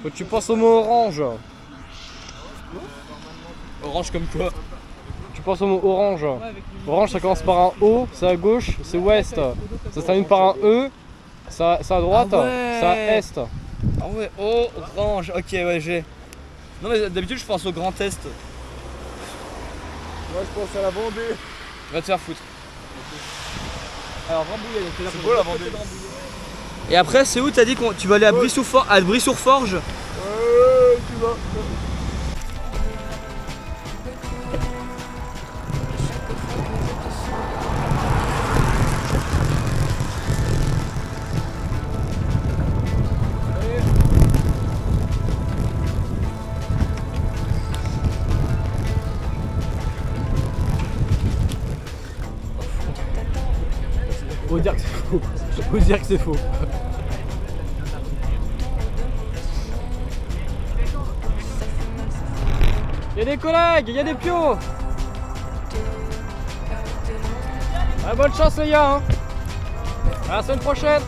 Faut que tu penses au mot orange. Orange comme quoi? Tu penses au mot orange. Orange, ça commence par un O, c'est à gauche, c'est ouest. Ça se termine par un E, c'est à droite, Ah ouais. c'est à est. Ah ouais, oh, orange, ok, ouais, j'ai. Non, mais d'habitude, je pense au Grand Est. Moi je pense à la Vendée. Va te faire foutre. Alors Rambouillet, c'est là C'est beau la Vendée. Et après, c'est où t'as dit que tu vas aller à Brie-sur-Forge? Tu vas. Faut dire que c'est faux. Faut dire que c'est faux. Il y a des collègues, il y a des pios. Ah, bonne chance les gars. Hein. À la semaine prochaine.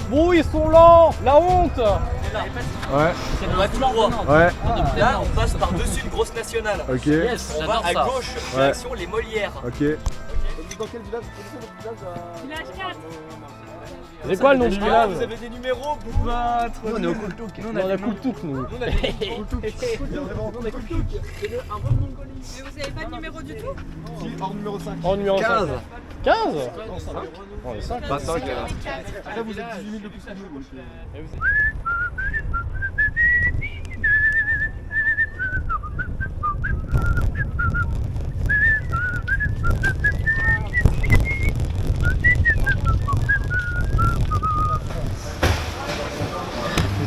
Bon, ils sont lents. La honte. Ouais. On va tout droit. Ouais. Là, on passe par-dessus une grosse nationale. Ok. Yes, On va j'adore à ça. gauche, direction les Molières. Ok. Dans quel village? Village 4. C'est quoi le nom du Ah, village? vous avez des numéros pour battre. On est au Kultuk. On a Kultuk nous. Mais vous avez pas de numéro du tout? Si, hors numéro 5. En numéro 15. 15 On est 5. Bah 5. Après vous êtes 18 000 de plus que nous.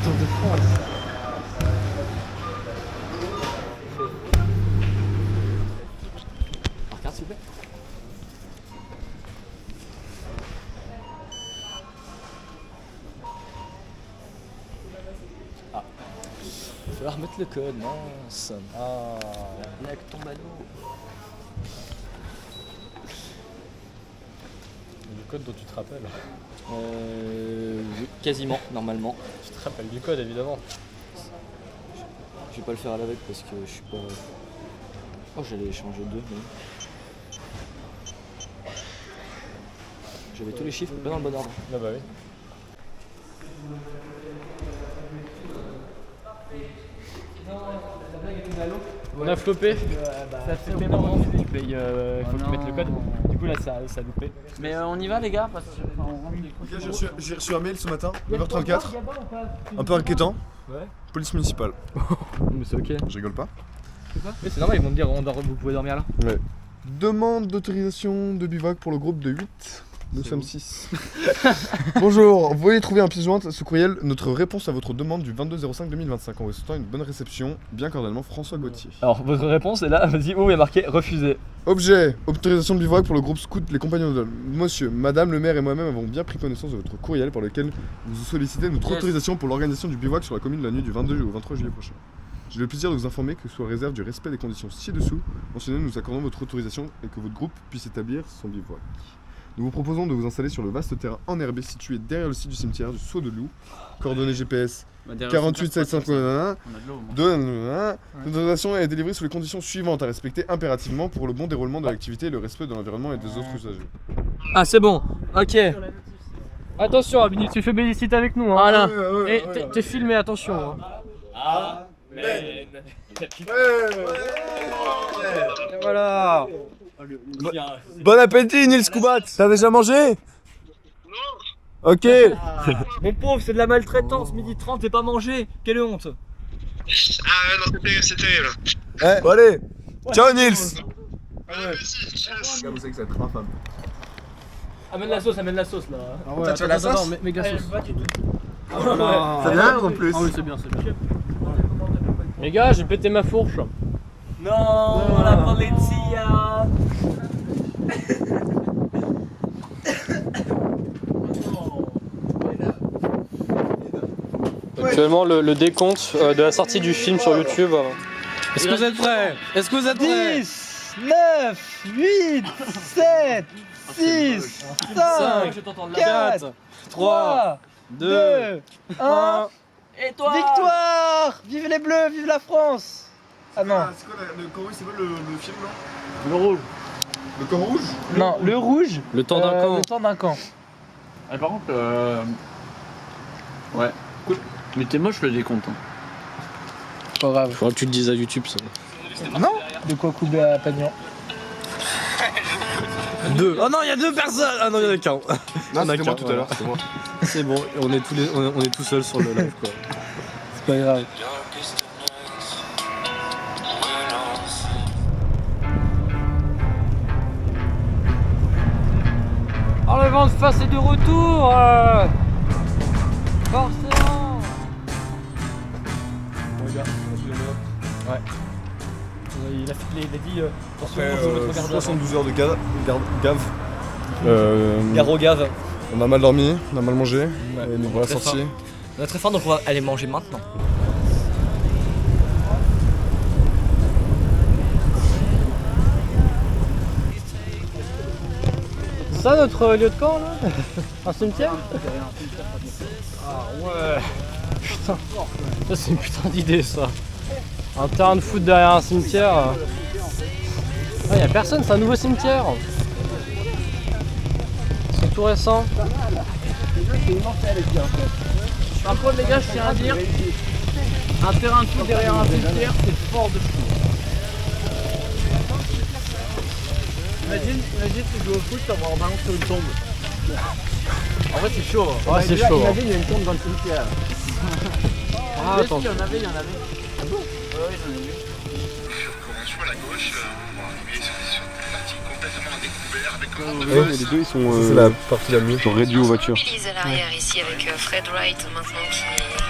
Donc, Regarde s'il vous plaît. Il va falloir remettre le code, mince. Ah. Blague tombe à l'eau. Le code dont tu te rappelles. Oui, quasiment, normalement. Tu te rappelles du code évidemment. Je vais pas le faire à l'avec parce que je suis pas... Oh, j'allais changer deux, mais... J'avais tous les chiffres, mais pas dans le bon ordre. Ah bah oui. On a flopé. Ça fait paiement. Tu payes, faut que tu mettes le code. Du coup là ça a loupé. Mais on y va les gars parce que... ok, j'ai reçu un mail ce matin, 9h34. Un peu inquiétant. Ouais. Police municipale. Mais c'est ok. Je rigole pas. Mais c'est normal, ils vont me dire vous pouvez dormir là. Ouais. Demande d'autorisation de bivouac pour le groupe de 8. Nous sommes 6. Bonjour, vous voulez trouver un pièce jointe à ce courriel, notre réponse à votre demande du 22/05/2025 en vous souhaitant une bonne réception, bien cordialement François Gauthier. Alors, votre réponse est là, vas-y, où il y a marqué refusé. Objet, autorisation de bivouac pour le groupe scout Les Compagnons de Monsieur, Madame le maire et moi-même avons bien pris connaissance de votre courriel par lequel vous sollicitez notre autorisation pour l'organisation du bivouac sur la commune la nuit du 22 au 23 juillet prochain. J'ai le plaisir de vous informer que sous réserve du respect des conditions ci-dessous mentionnées, nous accordons votre autorisation et que votre groupe puisse établir son bivouac. Nous vous proposons de vous installer sur le vaste terrain enherbé situé derrière le site du cimetière du Saut de Loup. Coordonnées GPS 48 751. L'autorisation est délivrée sous les conditions suivantes à respecter impérativement pour le bon déroulement de l'activité et le respect de l'environnement et des autres usagers. Ah, c'est bon, ok. Attention, Abini, tu fais Bélicite avec nous. Hein. Voilà. Et t'es filmé, attention. Hein. Amen. Et voilà. Bon appétit, Nils Kubat. T'as déjà mangé? Non. Ok. Mon pauvre, c'est de la maltraitance, midi 30 et pas mangé. Quelle honte. Ah non, c'est terrible. Bon, allez. Ciao, Nils. Vas-y, Vous savez que ça va être infâme. Amène la sauce là. Ah ouais, tu as la sauce méga sauce. Ça vient en plus. Ah oui, c'est bien. Les gars, j'ai pété ma fourche. Non, la Valencia. Actuellement, le décompte de la sortie du film sur YouTube. Est-ce que vous êtes prêts? 10, 9, 8, 7, 6, 5, 4, 3, 2, 1. Et toi? Victoire! Vive les Bleus, vive la France! Ah non. C'est quoi comment il s'appelle le film là? Le rouge. Le camp rouge? Non, le rouge. Le temps d'un camp. Le temps d'un camp. Ah, par contre, ouais. Cool. Mais t'es moche le décompte. Hein. Pas grave. Faudra que tu le dises à YouTube ça. Non? De quoi couper à Pagnon? 2. Oh non, il y a 2 personnes. Ah non, il y en a qu'un. Non, c'était moi tout à l'heure, c'était moi. C'est bon, on est tout seul sur le live quoi. C'est pas grave. Oh, le vent de face est de retour. Forcément. Ouais. Il a dit Après 72 heures de gave. Garo gave. On a mal dormi, on a mal mangé, Ouais. et nous voilà Très sortis. On est très fort donc on va aller manger maintenant. C'est ça notre lieu de camp là? Un cimetière? Ah ouais. Putain. Ça c'est une putain d'idée ça. Un terrain de foot derrière un cimetière. Ah y'a personne, c'est un nouveau cimetière. C'est tout récent. Par contre les gars, je tiens à dire, un terrain de foot derrière un cimetière, c'est fort de fou. Imagine tu joues au foot, t'as un ballon sur une tombe. En vrai c'est chaud. Ouais, c'est chaud. Imagine il y a une tombe dans le cimetière. Ah attends. Il y en avait. Ah bon? Ouais, j'en ai vu. Sur la gauche, on est sur une partie complètement à découvert avec Les deux ils sont. C'est la partie la mieux. Ils sont réduits aux voitures. On mobilise à l'arrière ici avec Fred Wright maintenant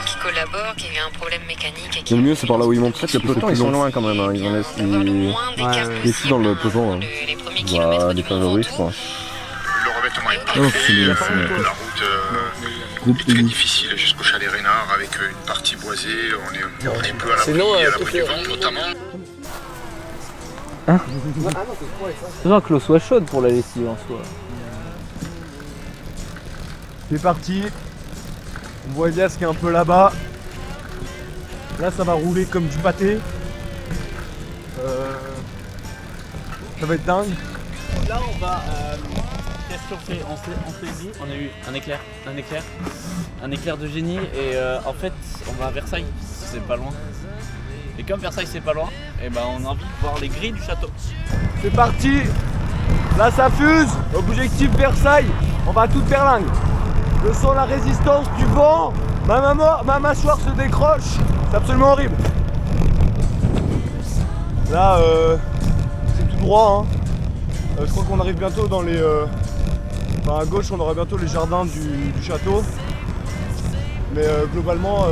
qui collabore, qui a eu un problème mécanique et qui Le mieux c'est par là où ils montent. En fait, le peloton ils sont loin quand même. Hein. Ils en laissent. moins d'écart Ici dans le peloton. Hein. les premiers kilomètres Bah, du des Mont favoris je Ventoux. crois. le revêtement est Non, parfait, c'est la route est très difficile jusqu'au chalet Reynard avec une partie boisée, on est un petit peu à l'abri du vent notamment. C'est besoin que l'eau soit chaude pour la lessive en soi. C'est parti. On voit Elias qui est un peu là-bas. Là ça va rouler comme du pâté. Ça va être dingue. Là on va. Qu'est-ce qu'on fait? On s'est dit, on a eu un éclair de génie et en fait on va à Versailles, c'est pas loin. Et comme Versailles c'est pas loin, et ben on a envie de voir les grilles du château. C'est parti. Là ça fuse. Objectif Versailles. On va à toute berlingue. Je sens la résistance du vent. Ma mâchoire se décroche. C'est absolument horrible. Là c'est tout droit. Hein. Je crois qu'on arrive bientôt dans les... à gauche on aura bientôt les jardins du château. Mais globalement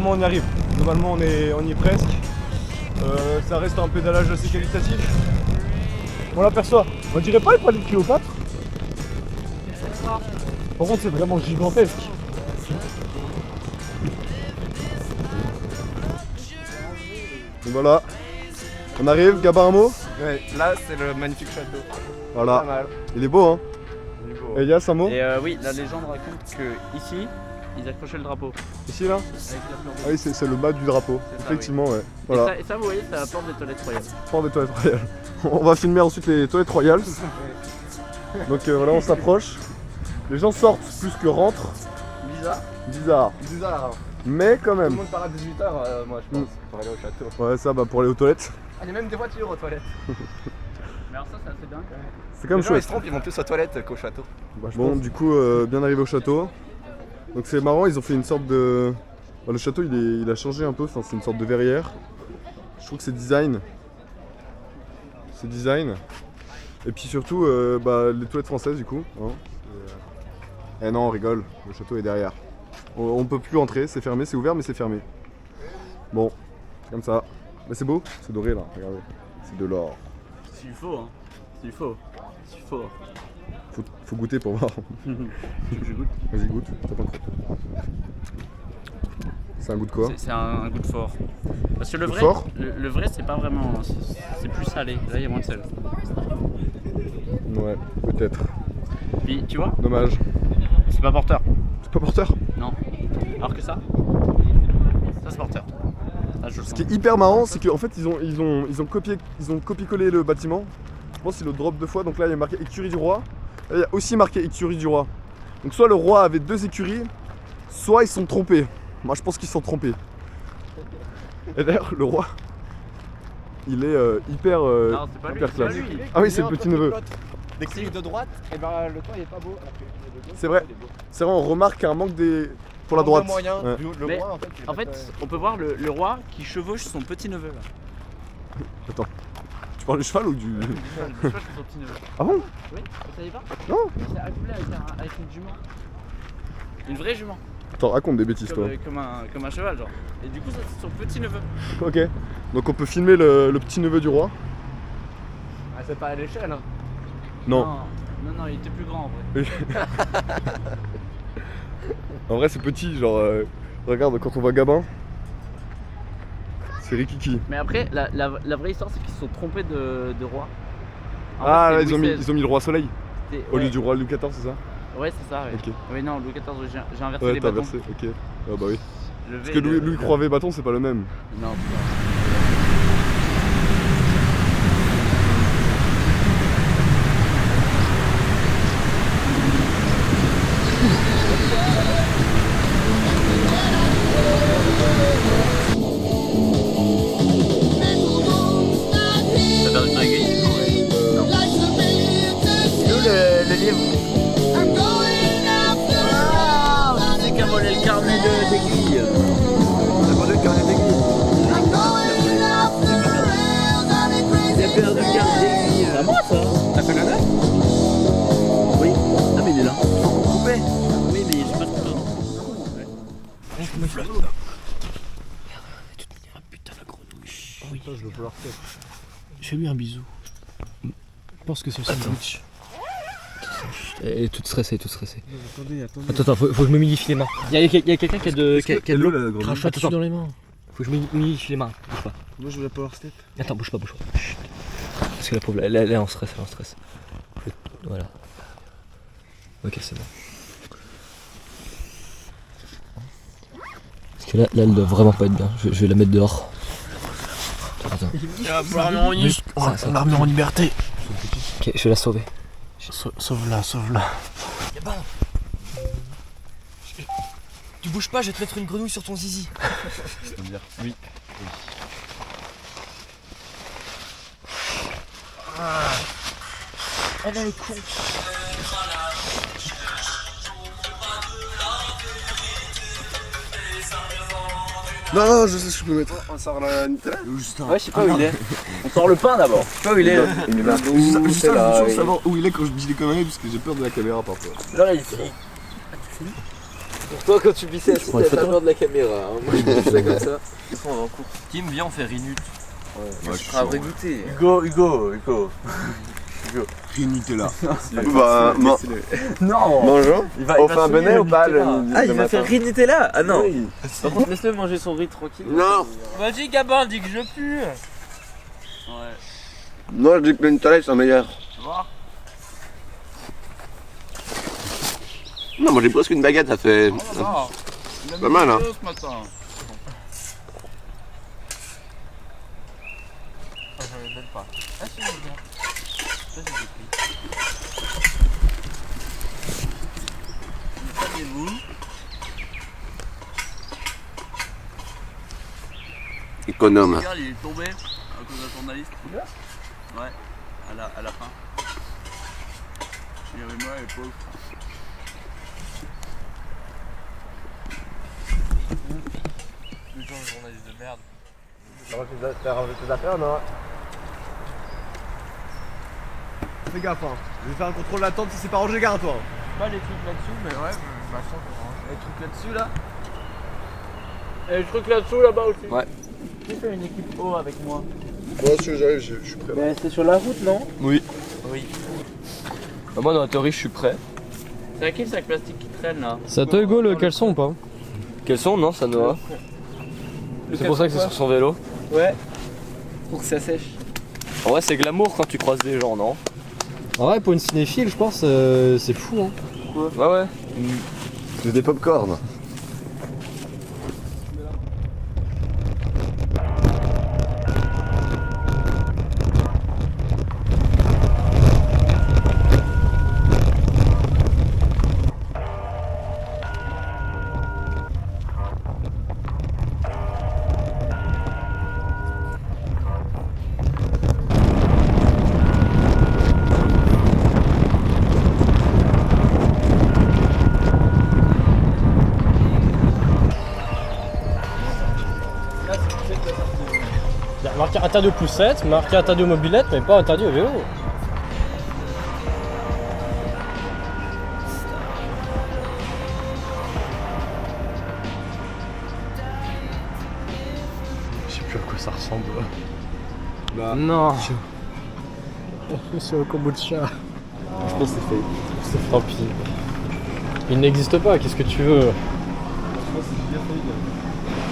on y arrive. Globalement on y est presque. Ça reste un pédalage assez qualitatif. On l'aperçoit. On dirait pas le palais de Cléopâtre. Par contre c'est vraiment gigantesque. Et voilà. On arrive, Gabin un mot? Ouais, là c'est le magnifique château. Voilà. Pas mal. Il est beau hein. Elias un mot? Et oui, la légende raconte que ici, ils accrochaient le drapeau. Ici là? Avec la fleur Ah oui c'est le bas du drapeau. C'est ça, Effectivement ouais. Et Voilà. ça, vous voyez, c'est la porte des toilettes royales. Prends des toilettes royales. On va filmer ensuite les toilettes royales. Donc voilà on s'approche. Les gens sortent plus que rentrent. Bizarre. Bizarre. Mais quand Tout le même. monde part à 18h, moi je pense, pour aller au château. Ouais, ça, bah pour aller aux toilettes. Ah, il y a même des voitures aux toilettes. Mais alors ça, c'est assez dingue. C'est quand même Les gens ils chouette. se trompent, ils vont plus aux toilettes qu'au château. Bon, du coup, bien arrivé au château. Donc c'est marrant, ils ont fait une sorte de... Bah, le château, il a changé un peu, enfin, c'est une sorte de verrière. Je trouve que c'est design. C'est design. Et puis surtout, bah, les toilettes françaises, du coup. Hein. Eh non, on rigole, le château est derrière. On peut plus entrer, c'est fermé, c'est ouvert, mais c'est fermé. Bon, c'est comme ça. Mais c'est beau, c'est doré là, regardez. C'est de l'or. S'il faut, hein. S'il faut. S'il faut. Faut goûter pour voir. Je goûte. Vas-y, goûte. T'as pas crotte. C'est un goût de quoi? C'est un goût de fort. Parce que le Goût vrai, fort le vrai c'est pas vraiment. C'est plus salé. Là, il y a moins de sel. Ouais, peut-être. Puis, tu vois, Dommage. c'est pas porteur. C'est pas porteur. Non. Alors que ça c'est porteur. Ah, je le Ce sens. qui est hyper marrant, c'est qu'en fait, ils ont copié-collé le bâtiment. Je pense qu'ils le drop 2 fois. Donc là, il y a marqué écurie du roi. Là, il y a aussi marqué écurie du roi. Donc soit le roi avait 2 écuries, soit ils se sont trompés. Moi, je pense qu'ils se sont trompés. Et d'ailleurs, le roi, il est hyper, Non, c'est pas lui, hyper c'est pas classe. lui. Ah oui, c'est le petit neveu. Dès que c'est de droite, et ben le toit il est pas beau. Alors que le gauche, C'est vrai. il est beau. C'est vrai, on remarque un manque pour la droite. Moyen, Ouais. le Mais, roi en fait. il est En pas fait, très- on peut voir le roi qui chevauche son petit neveu là. Attends, tu parles du cheval ou du... Je chevauche son petit neveu. Ah bon? Oui, vous savez pas? Non. C'est accoupé avec une jument. Une vraie jument. Attends, raconte des bêtises toi. Comme un cheval genre. Et du coup ça c'est son petit neveu. Ok. Donc on peut filmer le petit neveu du roi. Ah, c'est pas à l'échelle. Hein. Non. Non, il était plus grand en vrai. En vrai c'est petit, genre... regarde, quand on voit Gabin, c'est Rikiki. Mais après, la vraie histoire, c'est qu'ils se sont trompés de roi. En Ah fait, là, c'est ils ont Louis mis XVI. le roi soleil C'était- au lieu ouais. du roi Louis XIV, c'est ça? Ouais, c'est ça, ouais. Ok. Oui, non, Louis XIV, j'ai inversé Ouais, les t'as bâtons. versé, ok. Ah bah oui. Le Parce V que et le- Louis Croivet bâton, c'est pas le même. Non, c'est pas. T'as perdu ton aiguille? Non. Nous, le livre. C'est qu'à voler le carnet d'aiguille. T'as volé le carnet d'aiguille. J'ai perdu le carnet d'aiguille. C'est à moi ça. T'as fait le neuf? Oui. Ah mais il est là. Coupé. Oui mais j'ai pas de couteau. Putain la grenouille. Oui. Je veux pas leur faire. Fais-lui un bisou. Je pense que c'est le sandwich. Elle est toute stressée, toute stressée. Attendez. Attends, faut que je me humidifie les mains. Il y a quelqu'un qui a de l'eau, l'eau. la grenouille? Crache pas dessus dans les mains. Faut que je m'humidifie les mains. Bouge pas. Moi je veux la power step. Attends, bouge pas. Chut. Parce que la pauvre, elle est en stress, Voilà. Ok, c'est bon. Parce que là, elle doit vraiment pas être bien. Je vais la mettre dehors. Attends. L'armure en liberté. Ok, je vais la sauver. Sauve-la. Gabin, tu bouges pas, je vais te mettre une grenouille sur ton zizi. C'est-à-dire oui. Elle est con. Non, je sais ce que je peux mettre. On sort la Nutella. Ouais, je sais pas où il est. On sort le pain d'abord. Je sais pas où il est. Il est là. Juste là, je veux savoir où il est quand je dis des conneries parce que j'ai peur de la caméra parfois. Là, il est. Pour toi, quand tu pissais assis, t'avais pas peur de la caméra. Hein. Moi, je pissais comme ça. On va en cours. Tim, viens, on fait Rinut. Ouais, je serai redouté. Hugo. Nutella. Bah, Non. bonjour. On fait un bonnet ou pas le Ah, il va faire riz Nutella? Ah non. Par contre, laisse-le manger son riz tranquille. Non. Vas-y, Gabin, dis que je pue. Ouais. Non, je dis que le Nutella ils sont meilleurs. Tu vois? Non, moi j'ai presque une baguette, ça fait. Pas mal, hein. Ce matin. Ah, j'en ai même pas. Ah, si, je viens. Ça, j'ai pris. économe. Regarde, il est tombé à cause d'un journaliste. Ouais, à la fin. Il y avait moi et Paul. Le journaliste de merde. T'as rangé tes affaires, non? Fais gaffe, hein. Je vais faire un contrôle d'attente si c'est pas rangé, gare à toi. Pas les trucs là-dessous, mais ouais, les trucs là-dessus là. Et le truc là-dessous, là-bas aussi. Ouais. Qui fait une équipe O avec moi? Moi, si j'arrive, je suis prêt. Ben, c'est sur la route, non? Oui. Bah, moi, dans la théorie, je suis prêt. C'est à qui le sac plastique qui traîne là? C'est à toi Hugo le caleçon ou pas? Quels sont? Non, ça Noah. C'est pour ça que c'est sur son vélo. Ouais. Pour que ça sèche. En vrai, c'est glamour quand tu croises des gens, non? En vrai, pour une cinéphile, je pense c'est fou. Hein. Ouais, ouais. C'est des pop-corn. Il y a marqué interdit aux poussettes, marqué interdit aux mobylettes, mais pas interdit au vélo. Je sais plus à quoi ça ressemble. Bah, Non. C'est au kombucha. je pense que c'est fake. Tant pis. Il n'existe pas, qu'est-ce que tu veux? Je pense que c'est bien fake.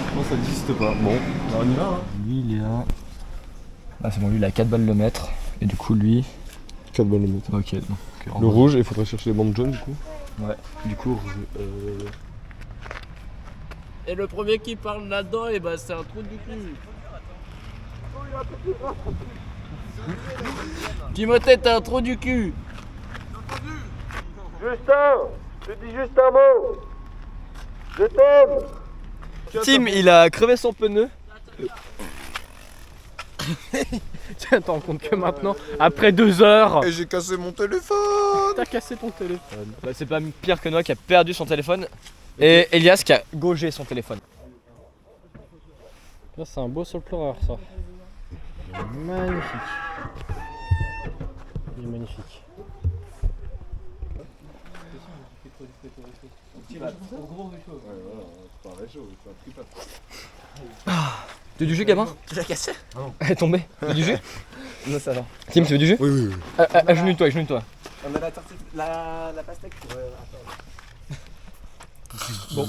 Je pense que ça n'existe pas. Bon, bah, on y va, hein. Lui, il est à. Ah, c'est bon, lui, il a 4 balles le mètre. Et du coup, lui. 4 balles le mètre. Ok, donc. Le rouge, il faudrait chercher les bandes jaunes, du coup. Ouais. Du coup, Et le premier qui parle là-dedans, et bah c'est un trou du cul. Timothée, t'as un trou du cul. Justin, je dis juste un mot. Je t'aime. Tim, il a crevé son pneu. Tu t'en rends compte que maintenant, après 2 heures, et j'ai cassé mon téléphone. t'as cassé ton téléphone. Bah, c'est pas pire que Noah qui a perdu son téléphone. Et Elias qui a gaugé son téléphone. Là, c'est un beau sol pleureur, ça. Magnifique. Il est magnifique. Tu veux du jus, gamin? Tu l'as cassé? Elle est tombée. Tu veux du jus? Non, ça va. Tim, tu veux du jus? Oui, oui, oui. Agenouille-toi, agenouille-toi. On a la pastèque pour. Bon.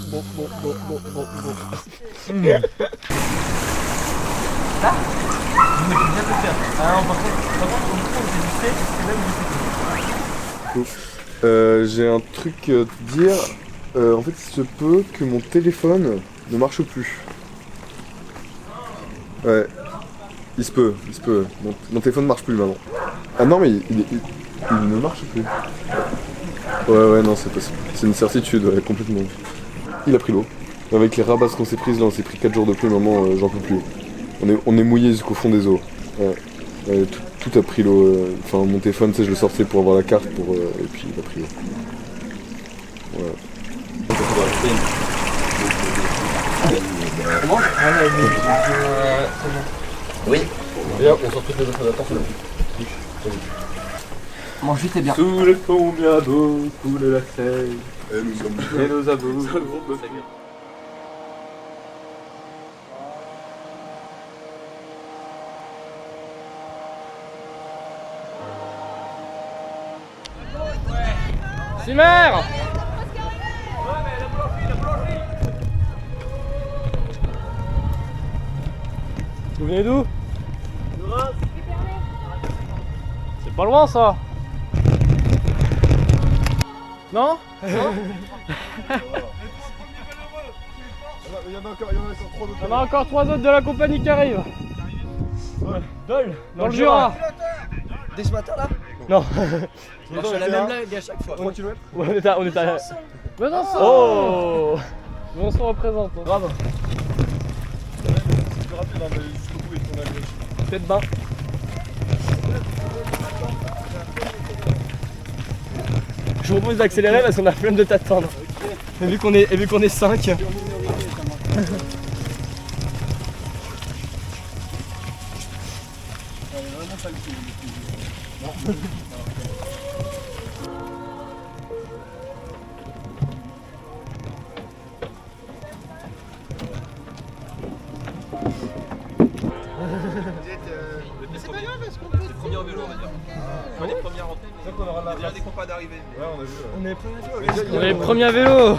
J'ai un truc à te dire. En fait, il se peut que mon téléphone ne marche plus. Ouais. Il se peut. Mon téléphone ne marche plus maintenant. Ah non, mais il ne marche plus. Ouais, non, c'est possible. C'est une certitude, ouais, complètement. Il a pris l'eau. Avec les rabasses qu'on s'est prises, là, on s'est pris 4 jours de pluie, maman, j'en peux plus. On est mouillé jusqu'au fond des eaux. Ouais, tout a pris l'eau. Enfin, mon téléphone, tu sais, je le sortais pour avoir la carte, et puis il a pris l'eau. Ouais. Oui. Et hop, on sort toutes les autres attention. Mange vite et bien. Sous le combien d'eau coule la Seine. Et nous sommes et nos amours. Simer! Vous venez d'où? C'est pas loin ça! Non? Il y en a encore 3 autres de la compagnie qui arrivent. Dol. Dans le Jura. Dès ce matin là? Non. On fait la même blague à chaque fois. On est à... Besançon. Oh. Besançon représente. Bravo. Faites bain. Je vous propose d'accélérer parce qu'on a flemme de t'attendre. Et vu qu'on est 5. C'est pas grave parce qu'on peut. C'est premier en vélo, on va dire. On est premier en tête. Donc on aura des compas d'arrivée. Ouais, on a vu. On est premier à vélo.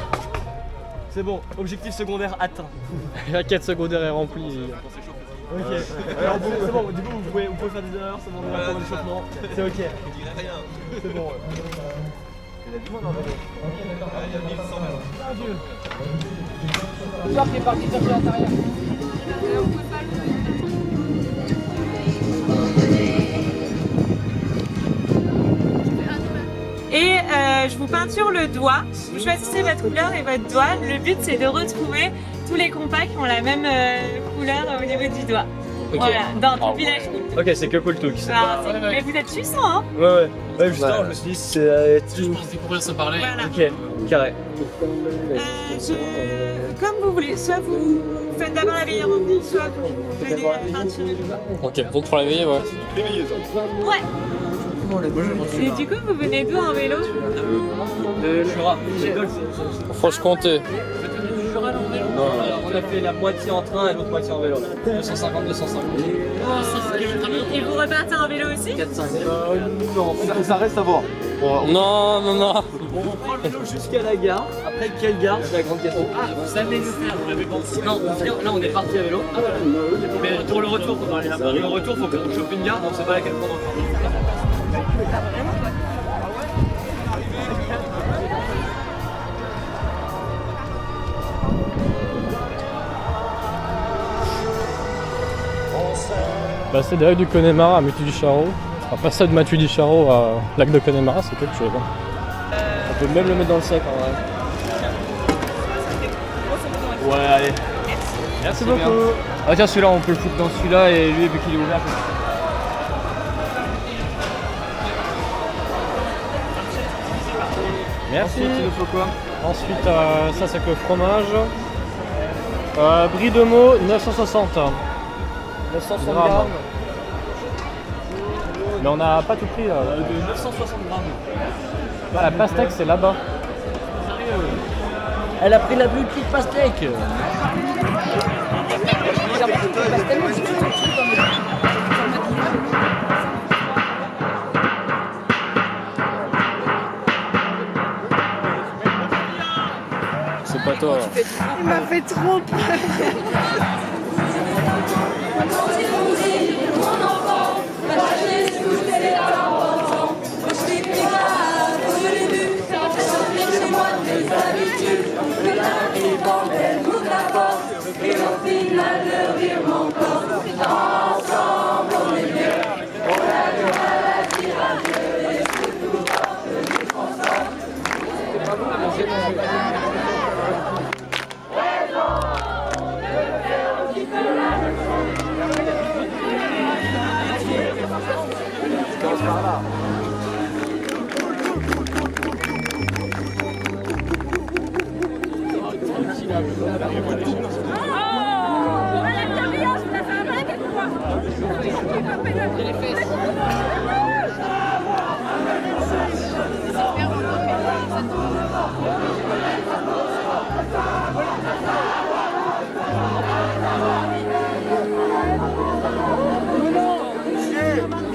C'est bon, objectif secondaire atteint. La quête secondaire est remplie. Ok. Alors bon, c'est bon, du coup vous pouvez faire des erreurs, c'est bon, on est là pour l'échauffement. C'est ok. Je dirais rien. C'est bon. Il y a du monde en vélo. Ok, d'accord. Il y a 1100 mètres. Mon Dieu. Le soir qui est parti chercher l'intérieur. Et je vous peinture le doigt. Vous choisissez votre couleur et votre doigt. Le but c'est de retrouver tous les compas qui ont la même couleur au niveau du doigt. Okay. Voilà, dans tout le village. Ok, c'est que cool tout qui s'est Ah, mais vous êtes puissant, hein? Ouais, justement, je me suis dit, c'est. Je pense découvrir se parler. Voilà. Ok, carré. Comme vous voulez, soit vous faites d'abord la veillée remplie, soit vous venez peinturer le doigt. Ok, donc pour la veiller, ouais. Ouais. Et du coup, vous venez d'où en vélo? Jura. Franche-Comté. Non, on a fait la moitié en train et l'autre moitié en vélo. 250, 250. Et vous repartez en vélo aussi? 4-5. Non, ça reste à voir. Non. On prend le vélo jusqu'à la gare. Après, quelle gare? C'est la grande question. Ah, vous savez nous faire, vous l'avez pensé. Non, là on est parti à vélo. Mais pour le retour, faut aller là-bas. Pour le retour, faut qu'on chope une gare, donc c'est pas laquelle prendre. Passer des lacs du Connemara à Mathieu du Charot. Enfin, passer de Mathieu du Charot à lac de Connemara, c'est quelque chose. Hein. On peut même le mettre dans le sac en vrai. Ouais, allez. Merci beaucoup. Ah tiens, celui-là, on peut le foutre dans celui-là et lui, vu qu'il est ouvert. Merci. Ensuite, il nous faut quoi? Ensuite, ça c'est que le fromage. Brie de Meaux, 960. 960 Grammes. grammes. Mais on n'a pas tout pris là. De 960 grammes. Ah, la pastèque c'est là-bas. Elle a pris la plus petite pastèque. C'est pas toi. Il m'a fait trop peur.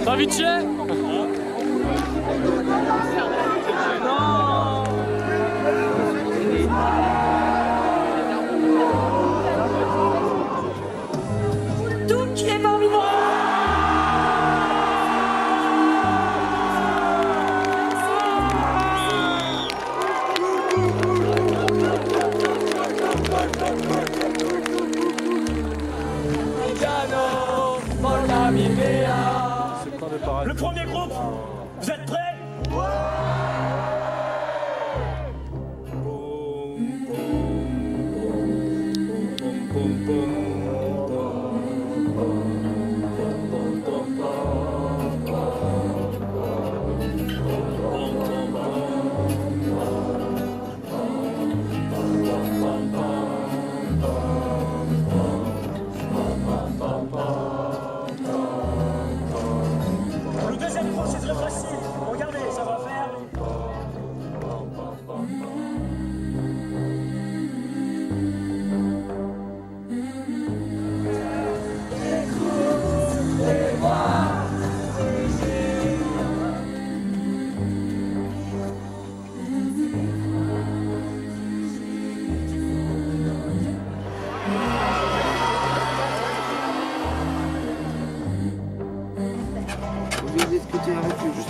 Saint-Vitier. Tout qui est formidable. Le premier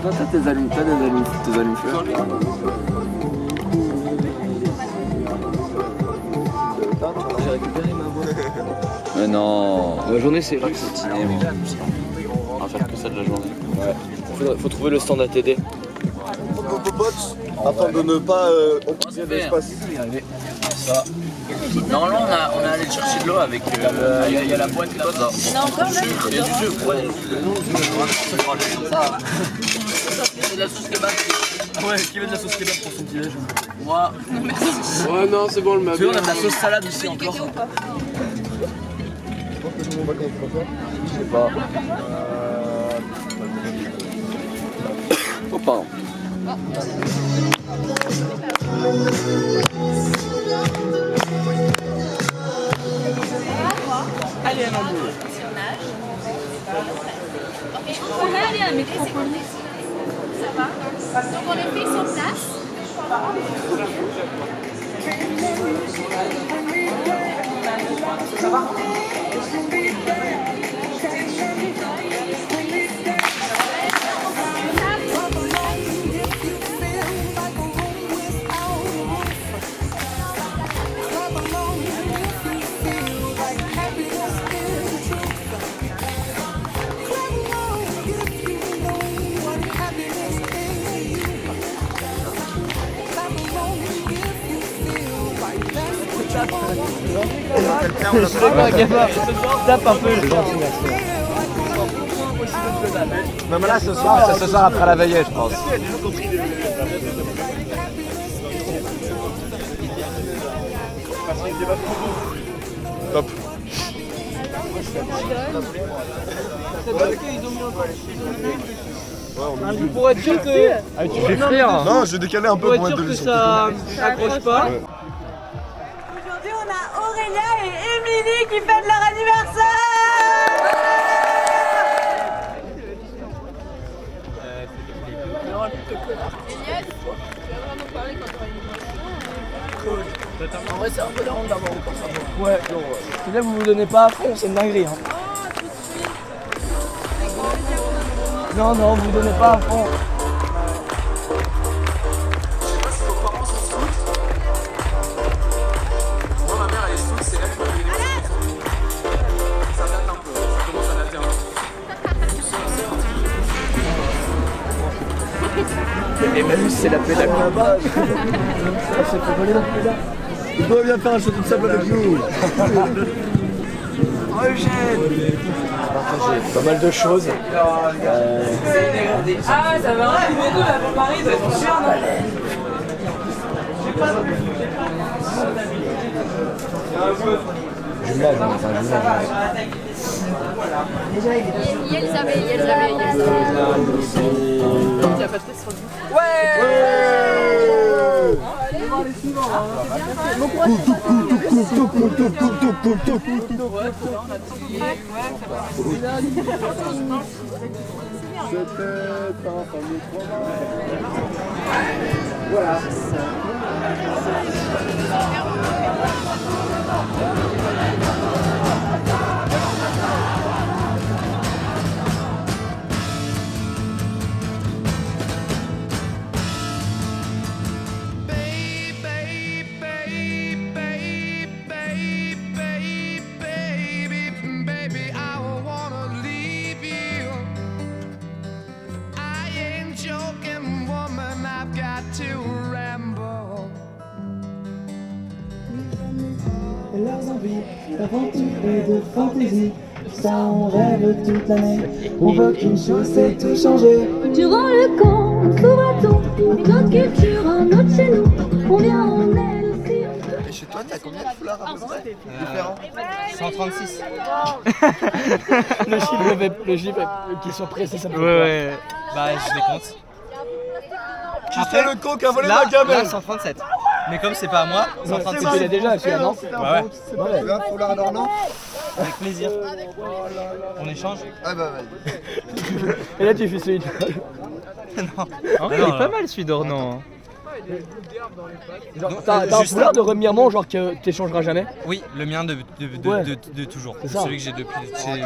Toi, t'as des allumes-feu. J'ai récupéré ma voix. Mais non. La journée, c'est vrai que c'est stylé. On va faire que ça de la journée. Ouais. Faut trouver le stand ATD. Afin de ne pas occuper l'espace. Ça. Normalement, on a allé chercher de l'eau avec. Il y a la boîte là. Il y a du jus. Ouais. C'est de la sauce kebab. Ouais, qui veut de la sauce kebab pour son petit déj? Moi. Ouais, non, c'est bon, le Tu vois, on a de la sauce salade aussi encore. Je sais pas. Oh, pardon. Allez, on va aller à un métropole. Ça va. Donc on les fait sur place. Ça va. Tape un peu. Même là, ce soir, c'est ce soir après la veillée, je pense. Top. Pour être sûr que. Ah, tu fais frire. Non, je vais décaler un peu pour mettre de que l'huile sur ça accroche pas. Ouais. Aujourd'hui, on a Aurélia et Émilie qui fêtent leur anniversaire. En vrai, c'est un peu la honte d'avoir encore ça. Ouais, si là vous vous donnez pas à fond, c'est une dinguerie. Hein. Non, non, vous vous donnez pas à fond. Et même c'est la pédale là-bas. Il doit bien faire un château de sable avec nous. Oh Eugène, pas mal de choses. Ah, ça va beaucoup là pour Paris, doit être super non? Il y a Elisabeth. Il n'y a pas de test sur le Voilà. Leurs envies d'aventure et de fantaisie, ça on rêve toute l'année. On veut qu'une chose, c'est tout changer. Durant le camp, sous-bateau, une autre culture, un autre chez nous. On vient, on aide aussi. Et chez toi, t'as combien de foulards à peu près différents? 136. Le chiffre qui est surpris, ça me fait Ouais. Bah, je les compte. Qui c'est le con qui a volé Là, ma gamelle? 137. Mais comme c'est pas à moi, 136. Tu l'as déjà, celui-là, non? Ouais. Tu veux un foulard alors, non? Avec plaisir. On échange? Ah bah vas-y. Et là, tu fais celui de. Non. Il est pas mal celui d'Ornan. Genre, t'as un foulard de remirement, genre que t'échangeras jamais? Oui, le mien de toujours. C'est ça. Celui que j'ai depuis chez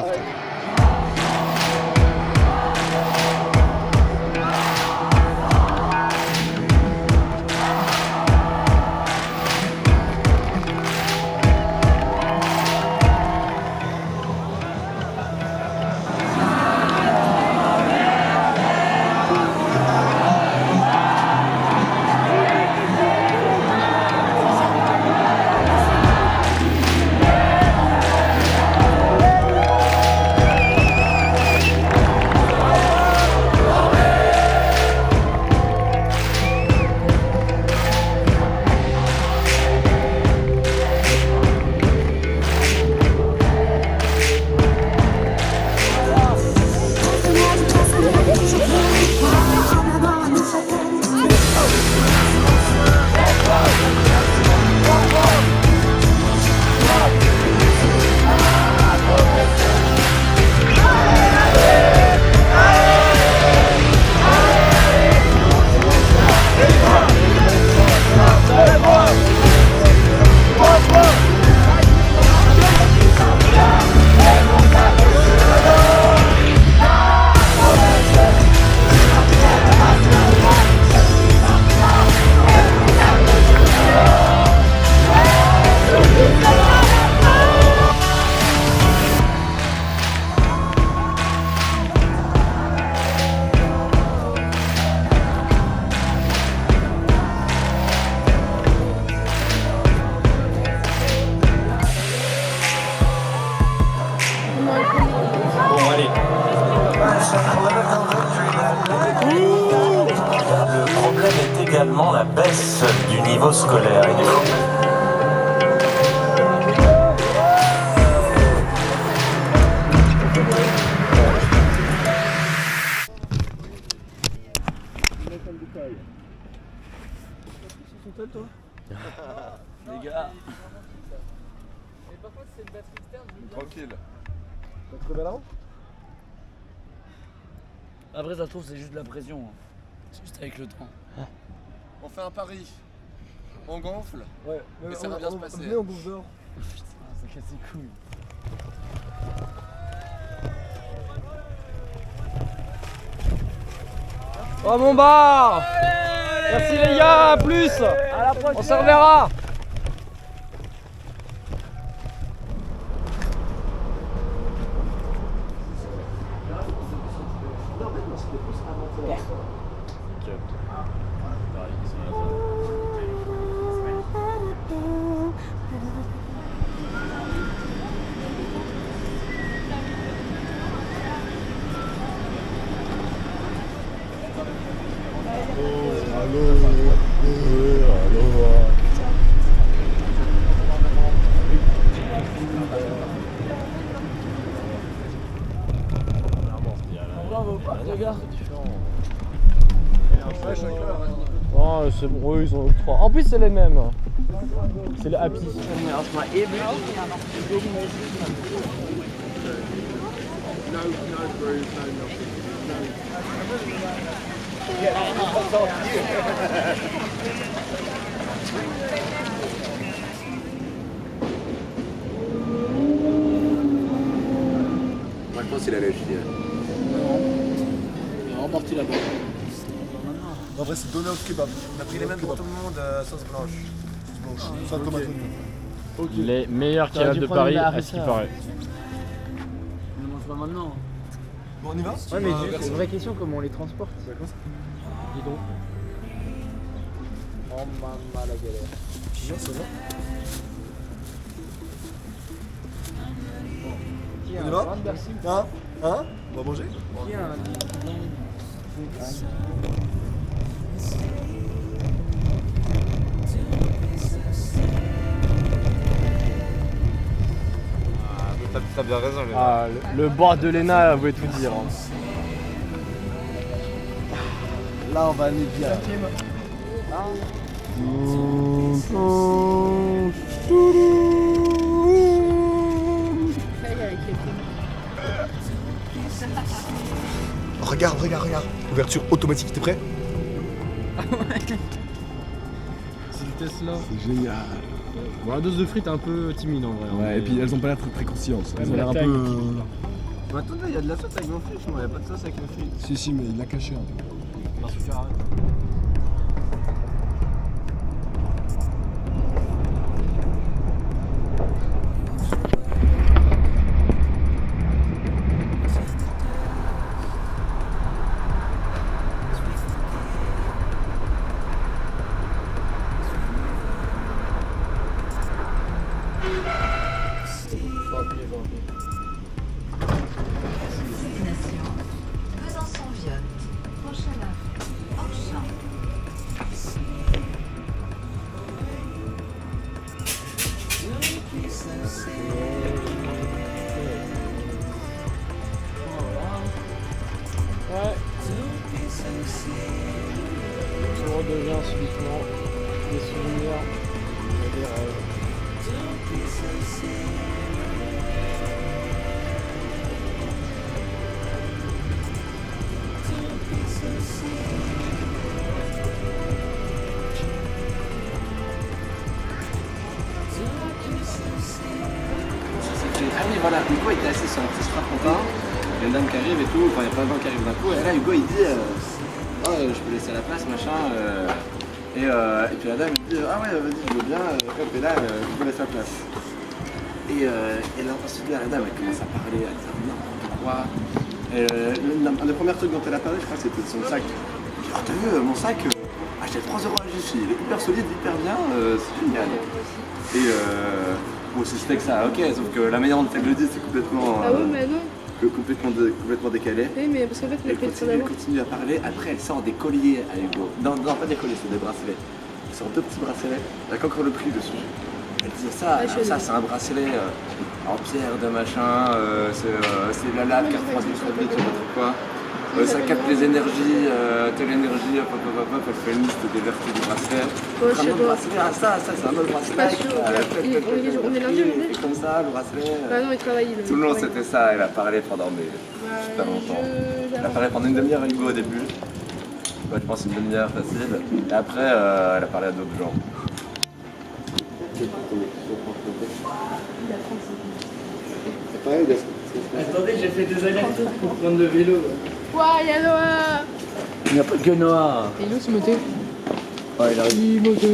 limite du niveau scolaire et du foot. Les gars. Tranquille. T'as trouvé là-haut? Après, ça se trouve, c'est juste de la pression. Hein. C'est juste avec le temps. On fait un pari. On gonfle. Ouais, et ça va bien se passer. Venez, on bouffe dehors. Putain, ça casse les couilles. Oh mon bar. Merci les gars, à plus. On se reverra. Oh, c'est bon, eux ils ont eu 3. En plus, c'est les mêmes. C'est le happy. Moi, je pense qu'il a lâché. Il a remporté la balle. En vrai, c'est donné au kebab. On a pris les mêmes pour tout le monde, sauce blanche. Sauce tomate oignon. Les meilleurs kebabs de Paris, à ce qui paraît. On ne mange pas maintenant. Bon, on y va? Ouais, mais juste, une vraie question, comment on les transporte? Dis donc. Oh maman, la galère. Non, c'est bon. On y va? Hein? Hein? On va manger? Qui a un T'as bien raison, Léna. Ah, le bar de Léna voulait tout dire. Hein. Là, on va aller bien. Regarde, regarde, regarde. Ouverture automatique, t'es prêt? C'est du Tesla. C'est génial. Bon, la dose de frites est un peu timide en vrai. Ouais, et puis elles ont pas l'air très conscientes. Elles ont l'air un taille. peu. Mais attendez, il y a de la sauce avec mon frites, il n'y a pas de sauce avec mes frites. Si, mais il l'a caché un peu. Ouais. On redevient subitement des souvenirs et des rêves. Ah oui, voilà, Hugo était assis sur un petit strapontin, il y a une dame qui arrive et tout, enfin il y a plein de gens qui arrivent d'un coup, et là Hugo il dit oh, je peux laisser la place, machin, et puis la dame il dit ah ouais, vas-y, je veux bien, hop, et là, je peux laisser la place. Et là, ensuite, la dame elle commence à parler, à dire n'importe quoi. Et un des premiers trucs dont elle a parlé, je crois que c'était de son sac. Elle dit oh, t'as vu, mon sac, acheté 3 € à Jiffy, il est hyper solide, hyper bien, c'est génial. Et bon, si c'était que ça, ok, sauf que la manière dont elle le dit, c'est complètement. Ah oui, mais non. Complètement décalé. Oui, mais parce qu'en fait, Elle continue à parler, après elle sort des colliers à Hugo. Non, pas des colliers, c'est des bracelets. sur 2 petits bracelets, avec encore le prix dessus. Elle disait ça, ça c'est un bracelet en pierre de machin, c'est la lave 93 fabrique, je sais pas trop quoi. Ça capte les énergies, telle énergie, hop, elle fait une liste des vertus du bracelet. Ouais, je sais pas. Bracelet, ça c'est un autre bracelet. Pas sûr. On est lundi aujourd'hui. C'est comme ça, le bracelet. Bah non, il travaille. Tout le long c'était ça, elle a parlé pendant super longtemps. Elle a parlé pendant une demi-heure à Hugo au début. Ouais, je pense une demi-heure facile. Et après, elle a parlé à d'autres gens. C'est pareil, Attendez, j'ai fait 2 allers-retours pour prendre le vélo. Ouais, y'a Noah. Il n'y a pas que Noah. Et il est où ce moteur? Ouais, il arrive. moteur.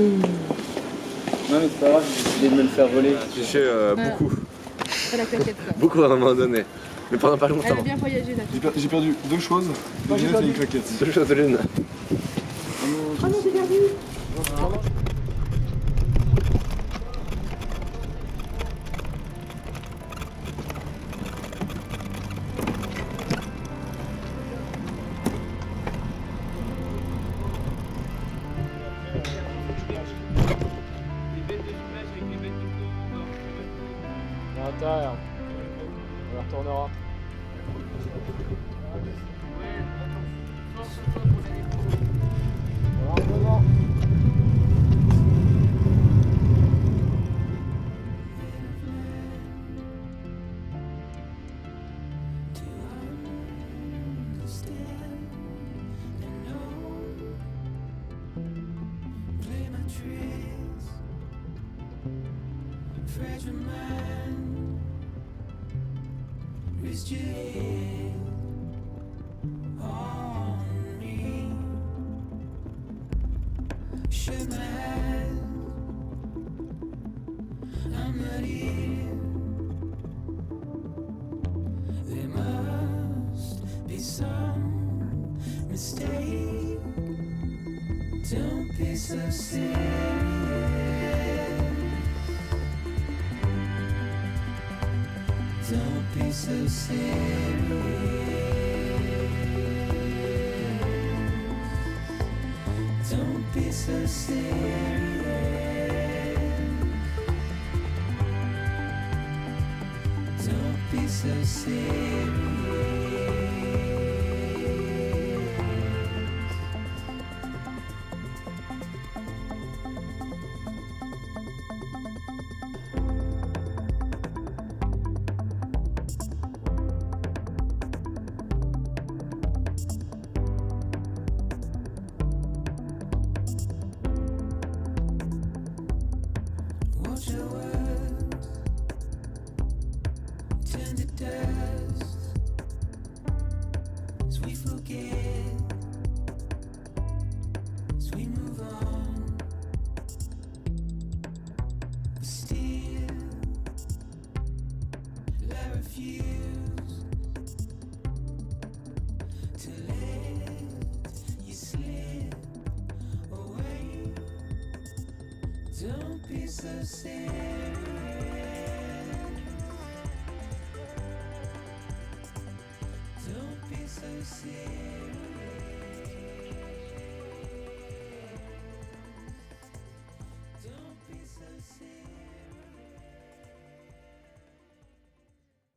Non, mais c'est pas grave, j'ai décidé de me le faire voler. J'ai fait beaucoup. C'est la claquette là. Beaucoup à un moment donné. Mais pendant pas longtemps. Elle a bien voyagé là. J'ai perdu 2 choses, des lunettes et une claquette. 2 choses de l'une. Oh non, j'ai perdu. À l'intérieur. On retournera. Don't be so serious. Don't be so serious. Don't be so serious. Don't be so serious. Watch your words turn to dust as we forget, as we move on. But still, I refuse to let you slip away. Don't be so serious. Don't be so serious.